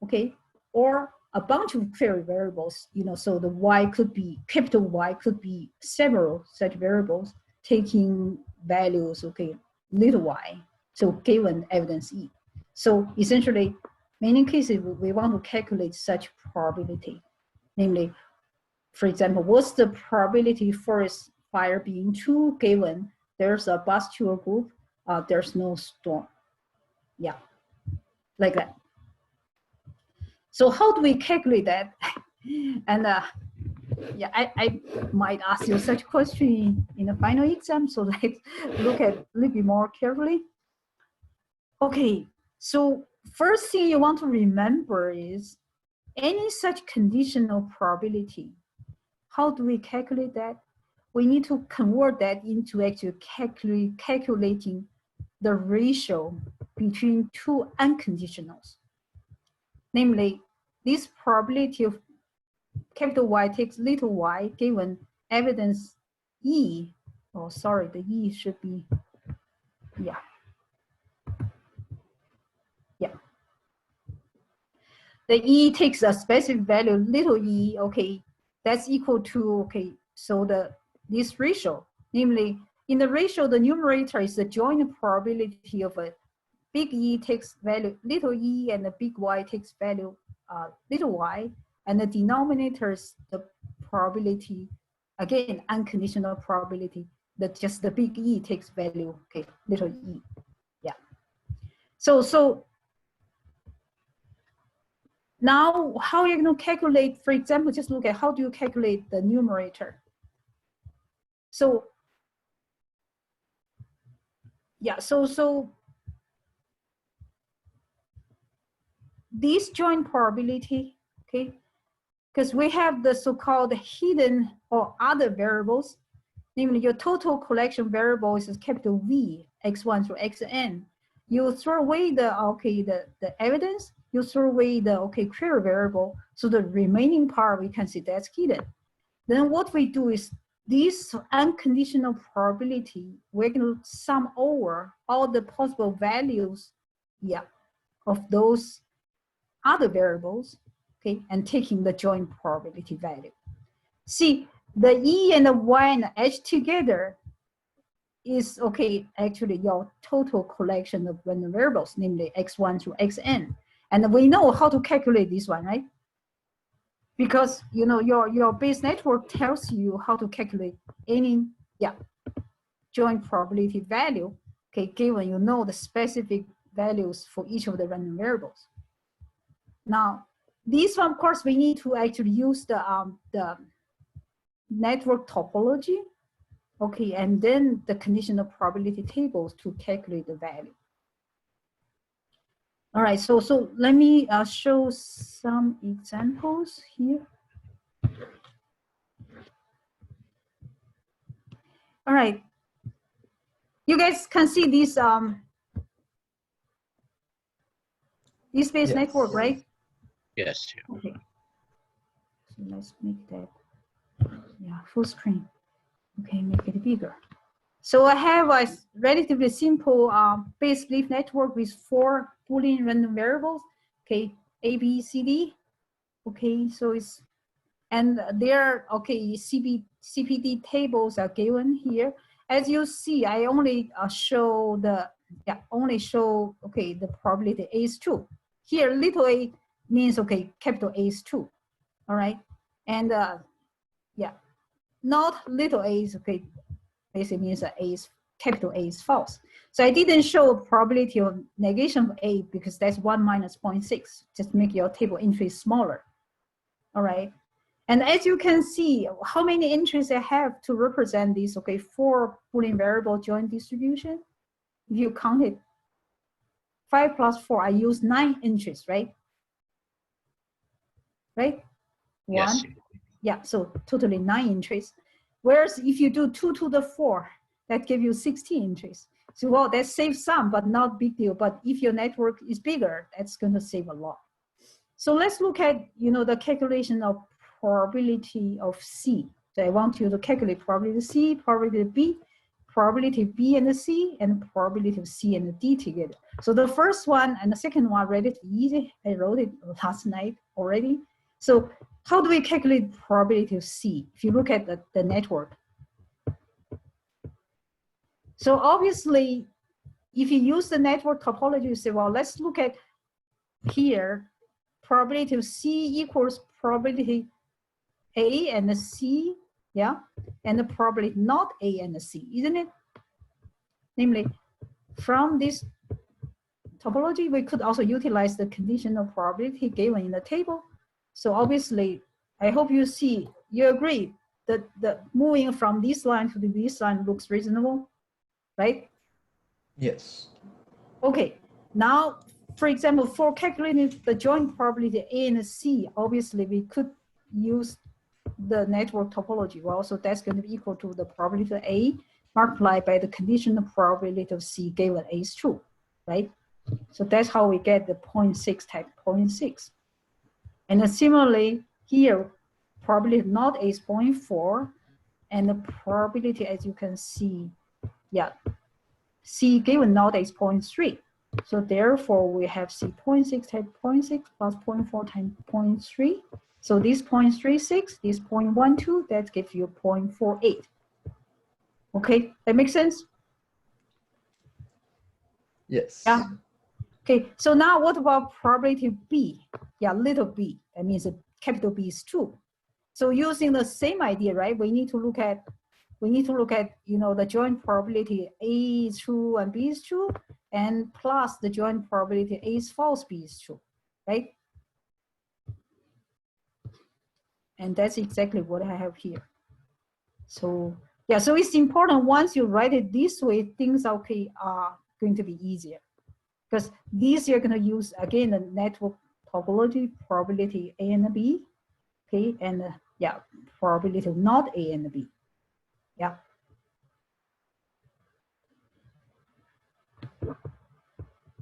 okay, or a bunch of query variables, so the Y could be, capital Y could be several such variables taking values, okay, little y, so given evidence E. So essentially, many cases we want to calculate such probability, namely, for example, what's the probability forest fire being true given there's a bus tour group, there's no storm. Yeah, like that. So how do we calculate that? And yeah, I might ask you such question in the final exam, so let's look at a little bit more carefully. Okay, so first thing you want to remember is any such conditional probability. How do we calculate that? We need to convert that into actually calculating the ratio between two unconditionals. Namely, this probability of capital Y takes little y given evidence E. Oh, sorry, the E should be, yeah. Yeah. The E takes a specific value, little e, okay, that's equal to, okay, so this ratio, namely, in the ratio, the numerator is the joint probability of a big E takes value little e and the big Y takes value little y, and the denominator is the probability, again, unconditional probability, that just the big E takes value, okay, little e, yeah. So now how are you going to calculate, for example, just look at how do you calculate the numerator. So yeah, so this joint probability, okay, because we have the so-called hidden or other variables, namely your total collection variable is capital V, x1 through xn. You throw away the, okay, the evidence, you throw away the, okay, query variable, so the remaining part we can see that's hidden. Then what we do is this unconditional probability, we're going to sum over all the possible values, yeah, of those other variables, okay, and taking the joint probability value. See, the E and the Y and the H together is, okay, actually your total collection of random variables, namely x1 through xn. And we know how to calculate this one, right? Because, you know, your Bayes network tells you how to calculate any, yeah, joint probability value, okay, given you know the specific values for each of the random variables. Now, this one, of course, we need to actually use the network topology, okay, and then the conditional probability tables to calculate the value. All right, so let me show some examples here. All right, you guys can see this Bayes network, right? Yes. Okay, so let's make that, yeah, full screen. Okay, make it bigger. So I have a relatively simple Bayes leaf network with 4 Boolean random variables, okay, A, B, C, D. Okay, so it's, and there, okay, CPD tables are given here. As you see, I only show the, yeah, okay, the probability A is 2. Here, little a means, okay, capital A is 2, all right? And yeah, not little a is, okay, basically means that capital A is false. So I didn't show probability of negation of A because that's 1 minus 0.6, just make your table entry smaller. All right. And as you can see, how many entries I have to represent these, okay, 4 Boolean variable joint distribution. If you count it, 5 plus 4, I use 9 entries, right? Right? Yes. 1, yeah, so totally 9 entries. Whereas if you do 2 to the 4, that gives you 16 entries. So, well, that saves some, but not big deal. But if your network is bigger, that's going to save a lot. So let's look at, you know, the calculation of probability of C. So I want you to calculate probability of C, probability of B, probability of B and the C, and probability of C and the D together. So the first one and the second one are relatively easy. I wrote it last night already. So how do we calculate probability of C? If you look at the network. So obviously, if you use the network topology, you say, well, let's look at here, probability of C equals probability A and the C, yeah, and the probability not A and the C, isn't it? Namely, from this topology, we could also utilize the conditional probability given in the table. So obviously, I hope you agree that the moving from this line to this line looks reasonable, right? Yes. Okay, now, for example, for calculating the joint probability A and C, obviously we could use the network topology. Well, so that's going to be equal to the probability of A multiplied by the conditional probability of C given A is true, right? So that's how we get the 0.6 times 0.6. And then similarly, here, probability of not A is 0.4, and the probability, as you can see, yeah, C given not A is 0.3. So therefore, we have C 0.6 times 0.6 plus 0.4 times 0.3. So this 0.36, this 0.12, that gives you 0.48. Okay, that makes sense? Yes. Yeah. Okay, so now what about probability B? Yeah, little b, that means a capital B is true. So using the same idea, right? We need to look at, you know, the joint probability A is true and B is true, and plus the joint probability A is false, B is true, right? And that's exactly what I have here. So yeah, so it's important once you write it this way, things are going to be easier. Because these you're going to use, again, the network topology, probability A and B, okay, and yeah, probability of not A and B, yeah.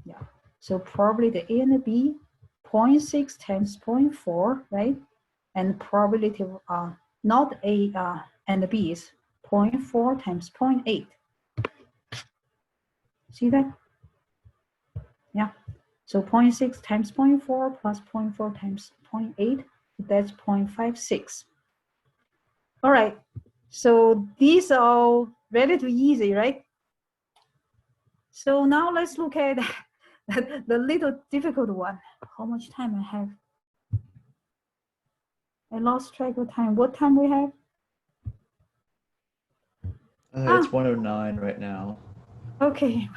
Yeah, so probability A and B, 0.6 times 0.4, right? And probability of not A and B is 0.4 times 0.8. See that? Yeah. So 0.6 times 0.4 plus 0.4 times 0.8, that's 0.56. All right, so these are relatively easy, right? So now let's look at the little difficult one. How much time I have? I lost track of time. What time we have? It's 1:09 right now. Okay,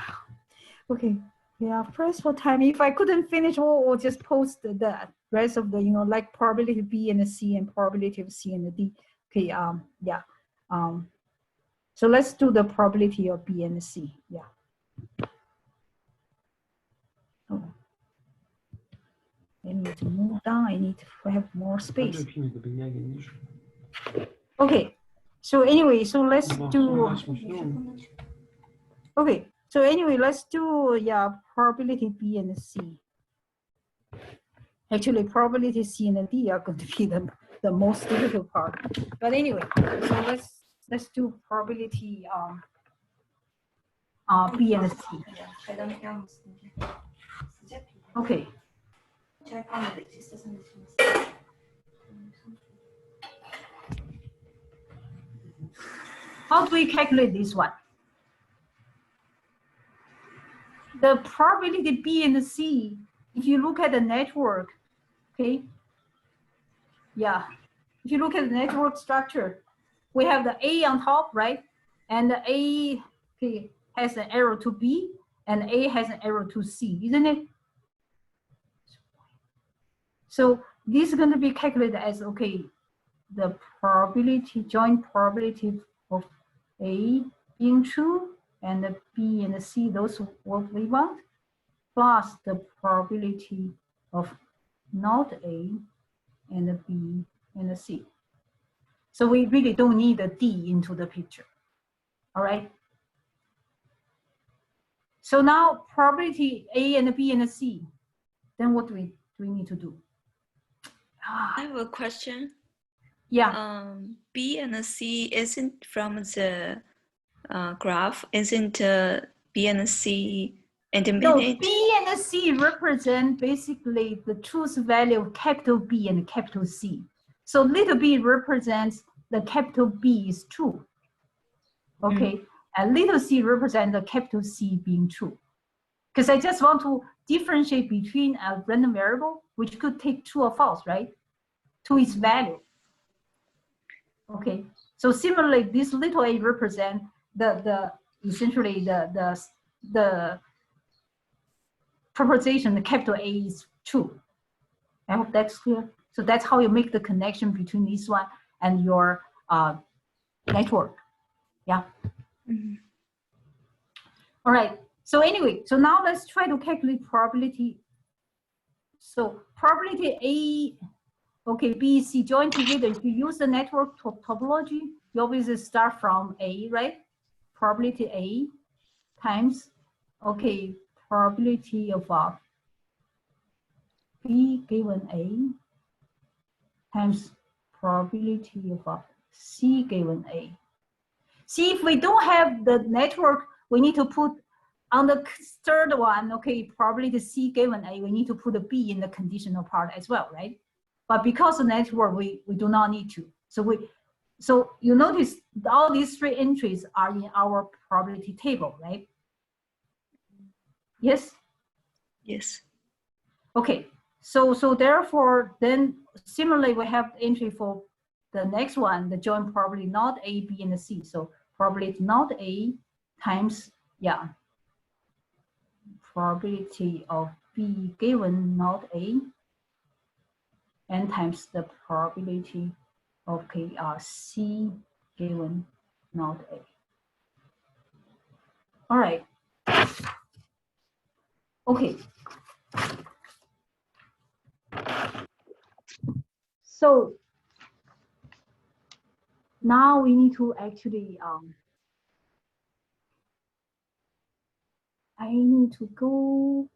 okay. Yeah, press for time. If I couldn't finish, we'll just post the rest of the, you know, like probability of B and C and probability of C and D. Okay, yeah. So let's do the probability of B and C. Yeah. Oh. I need to move down. I need to have more space. Okay. So anyway, so let's do. Okay. So anyway, let's do, yeah, probability B and C. Actually, probability C and D are going to be the most difficult part. But anyway, so let's do probability B and C. Okay. How do we calculate this one? The probability B and C, if you look at the network, okay, yeah, if you look at the network structure, we have the A on top, right? And the A, okay, has an arrow to B, and A has an arrow to C, isn't it? So this is going to be calculated as, okay, the probability, joint probability of A being true, and the B and the C, those what we want, plus the probability of not A and the B and the C. So we really don't need a D into the picture. All right. So now probability A and B and C, then what do we need to do? I have a question. Yeah. B and C isn't from the graph, isn't B and C independent? No, B and C represent basically the truth value of capital B and capital C. So little b represents the capital B is true. Okay, and little c represents the capital C being true. Because I just want to differentiate between a random variable, which could take true or false, right? To its value. Okay, so similarly, this little a represent essentially the proposition, the capital A is true. I hope that's clear. So that's how you make the connection between this one and your network. Yeah. Mm-hmm. All right. So anyway, so now let's try to calculate probability. So probability A, okay, B, C join together. If you use the network topology, you obviously start from A, right? Probability A times, okay, probability of B given A times probability of C given A. See, if we don't have the network, we need to put on the third one, okay, probability C given A, we need to put a B in the conditional part as well, right? But because of network, we do not need to. So you notice all these three entries are in our probability table, right? Yes? Yes. Okay, so therefore, then similarly, we have entry for the next one, the joint probability not A, B, and C. So probability not A times, yeah, probability of B given not A, and times the probability of C given not A. All right. Okay. So now we need to actually, I need to go,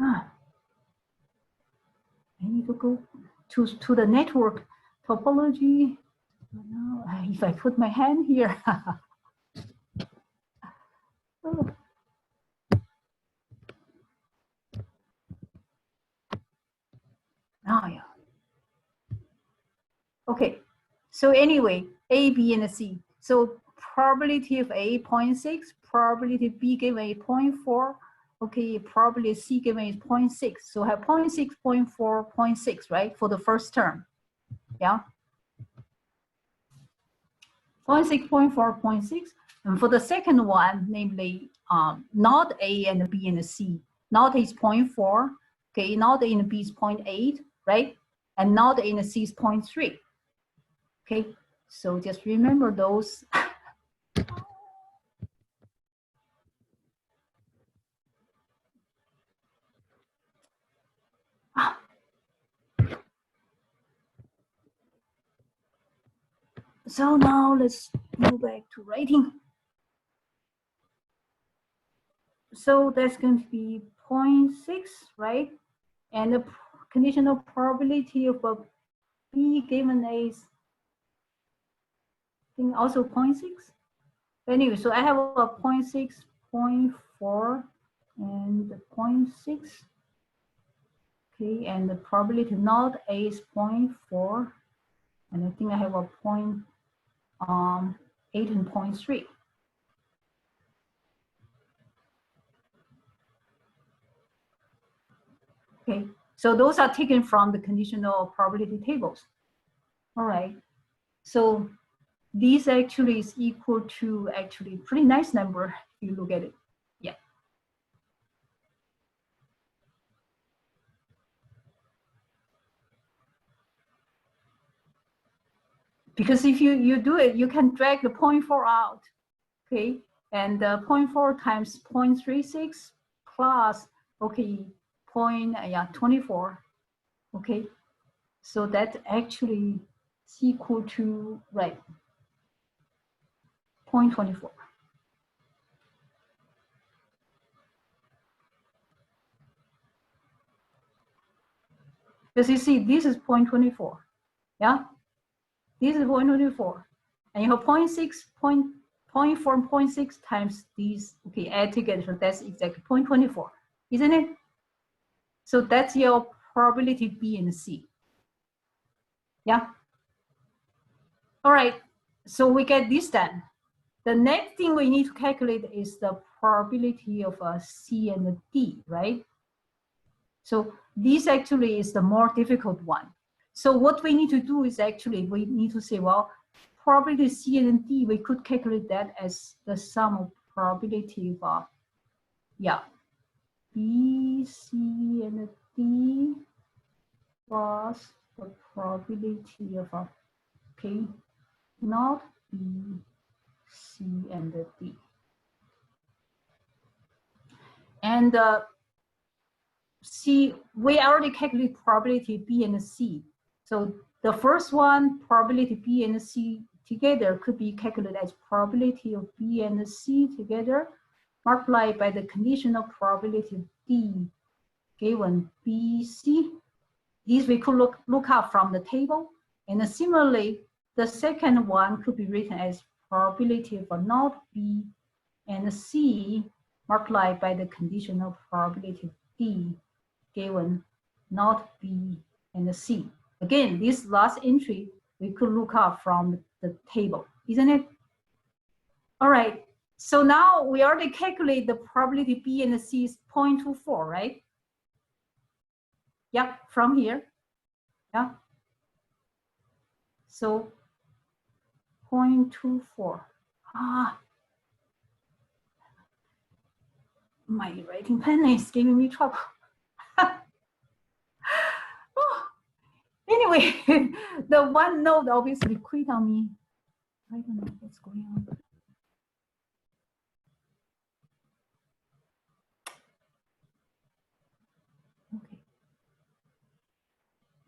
I need to go to the network topology. Now, if I put my hand here. Oh. Oh, yeah. Okay, so anyway, A, B, and C. So probability of A 0.6, probability B given A 0.4, okay, probability C given is 0.6. So I have 0.6, 0.4, 0.6, right, for the first term, yeah? 0.6, 0.4, 0.6. And for the second one, namely not A and B and C, not A is 0.4, okay, not A and B is 0.8, right? And not A and C is 0.3. Okay, so just remember those. So now let's go back to writing. So that's going to be 0.6, right? And the conditional probability of a B given A is I think also 0.6. Anyway, so I have a 0.6, 0.4, and 0.6. Okay, and the probability not A is 0.4. And I think I have a 0.8 and 0.3. Okay, so those are taken from the conditional probability tables. All right, so this actually is equal to actually pretty nice number if you look at it. Yeah. Because if you do it, you can drag the 0.4 out, okay? And 0.4 times 0.36 plus, okay, 24, okay? So that actually is equal to, right, 0.24. Because you see, this is 0.24, yeah? This is 0.24, and you have 0.6, 0.4, 0.6 times these, okay, add together, so that's exactly 0.24, isn't it? So that's your probability B and C. Yeah. All right, so we get this done. The next thing we need to calculate is the probability of a C and a D, right? So this actually is the more difficult one. So what we need to do is actually, we need to say, well, probability C and D, we could calculate that as the sum of probability of, yeah, B, C, and D plus the probability of okay, not B, C, and D. And C, we already calculated probability B and C. So the first one, probability B and C together could be calculated as probability of B and C together multiplied by the conditional probability of D given B, C. These we could look up from the table. And similarly, the second one could be written as probability of not B and C multiplied by the conditional probability of D given not B and C. Again, this last entry we could look up from the table, isn't it? All right, so now we already calculate the probability B and C is 0.24, right? Yeah, from here, yeah. So 0.24, my writing pen is giving me trouble. Oh, anyway, the one node obviously quit on me. I don't know what's going on. Okay.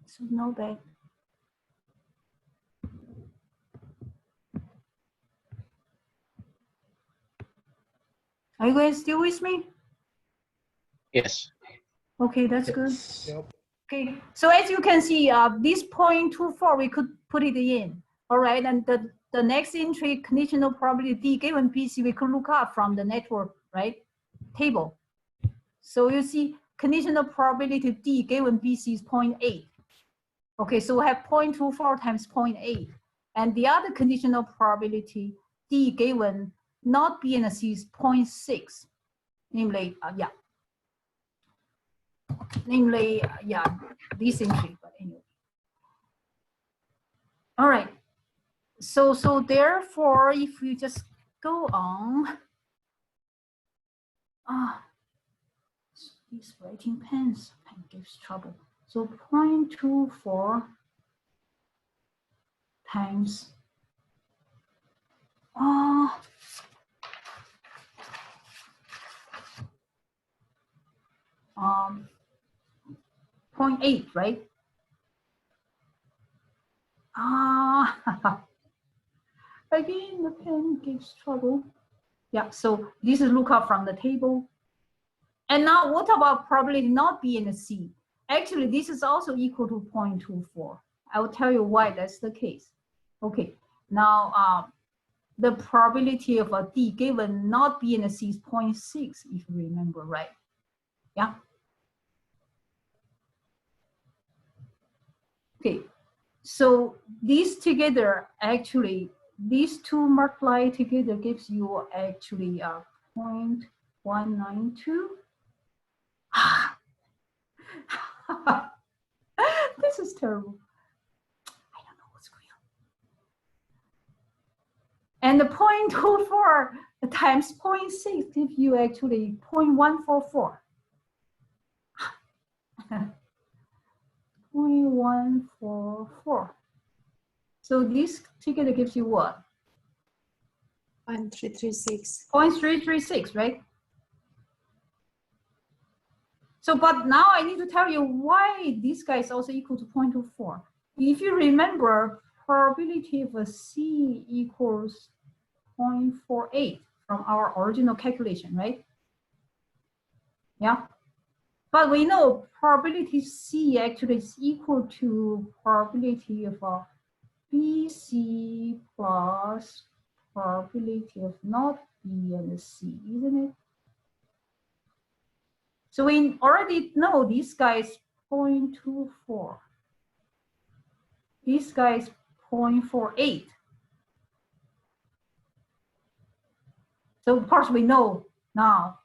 So no bad. Are you guys still with me? Yes. Okay, that's good. Yep. Okay, so as you can see, this 0.24, we could put it in. All right, and the next entry, conditional probability D given BC, we could look up from the network, right, table. So you see, conditional probability D given BC is 0.8. Okay, so we have 0.24 times 0.8. And the other conditional probability D given not B and C is 0.6. Namely, this entry, but anyway. All right, so therefore, if you just go on, these writing pens gives trouble. So 0.24 times 0.8, right? Again, the pen gives trouble. Yeah, so this is look up from the table. And now what about probability not B and C? Actually, this is also equal to 0.24. I will tell you why that's the case. Okay, now the probability of a D given not B and C is 0.6, if you remember right. Yeah. Okay, so these together, actually, these two multiplied together gives you actually 0.192. This is terrible. I don't know what's going on. And the 0.24 times 0.6 gives you actually 0.144. 0.144. So this together gives you what? 0.336. 0.336, right? So, but now I need to tell you why this guy is also equal to 0.24. If you remember, probability of a C equals 0.48 from our original calculation, right? Yeah. But we know probability C actually is equal to probability of BC plus probability of not B and C, isn't it? So we already know this guy is 0.24. This guy is 0.48. So of course we know now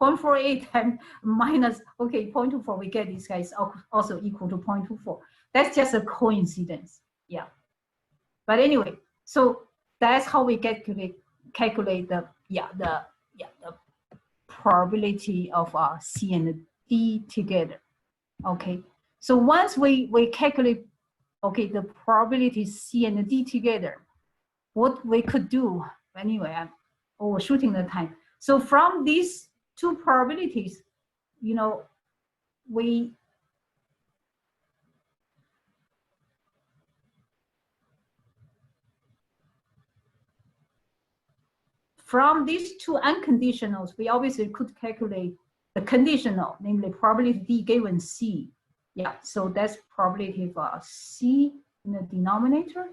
0.48 and minus, okay, 0.24, we get this guy is also equal to 0.24. That's just a coincidence, yeah. But anyway, so that's how we calculate the probability of C and D together. Okay, so once we calculate, okay, the probability C and D together, what we could do, anyway, I'm overshooting the time. So from these two probabilities, you know, from these two unconditionals, we obviously could calculate the conditional, namely probability D given C. Yeah, so that's probability of C in the denominator,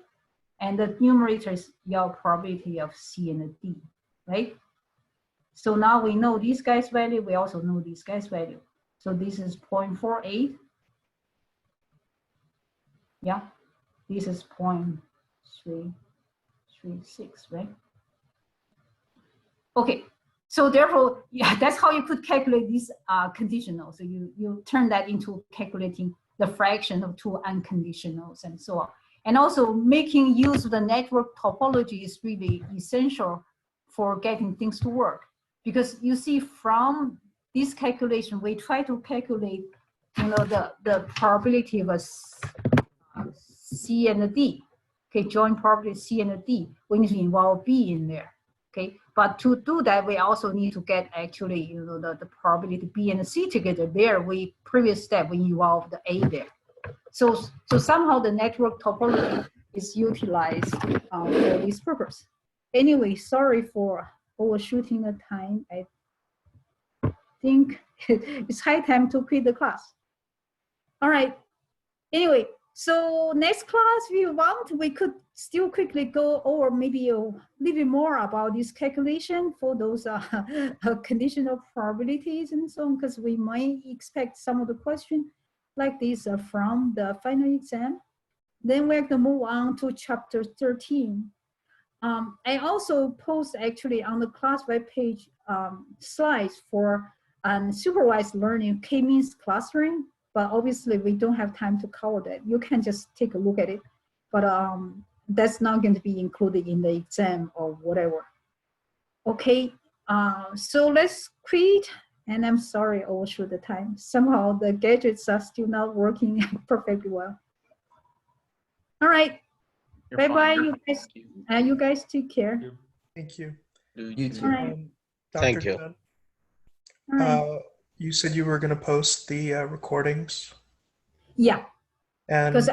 and the numerator is your probability of C and D, right? So now we know these guys' value, we also know these guys' value. So this is 0.48. Yeah, this is 0.336, right? Okay, so therefore, yeah, that's how you could calculate these conditionals. So you turn that into calculating the fraction of two unconditionals and so on. And also making use of the network topology is really essential for getting things to work. Because you see from this calculation, we try to calculate, you know, the probability of a C and a D. Okay, joint probability C and a D. We need to involve B in there. Okay, but to do that, we also need to get actually, you know, the probability B and C together. There, previous step, we involve the A there. So somehow the network topology is utilized for this purpose. Anyway, sorry for overshooting the time. I think it's high time to quit the class. All right. Anyway, so next class, if you want, we could still quickly go over maybe a little bit more about this calculation for those conditional probabilities and so on, because we might expect some of the questions like this from the final exam. Then we have to move on to chapter 13. I also post actually on the class webpage slides for supervised learning K-means clustering, but obviously we don't have time to cover that. You can just take a look at it, but that's not going to be included in the exam or whatever. Okay, so let's quit. And I'm sorry, I overshoot the time. Somehow the gadgets are still not working perfectly well. All right. Bye-bye, you guys. You guys take care. Thank you. You too. All right. Thank you. Chen, All right. you said you were going to post the recordings, Yeah, and because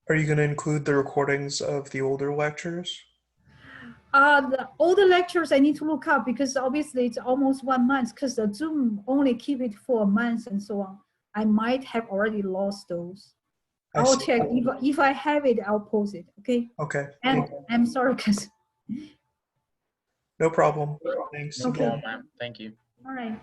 are you going to include the recordings of the older lectures? the older lectures I need to look up because obviously it's almost 1 month because the Zoom only keep it for a month and so on. I might have already lost those. I I'll see. check. If I have it, I'll post it. Okay. Okay. And I'm sorry because. No problem. Thanks No again. problem, ma'am. Thank you. All right.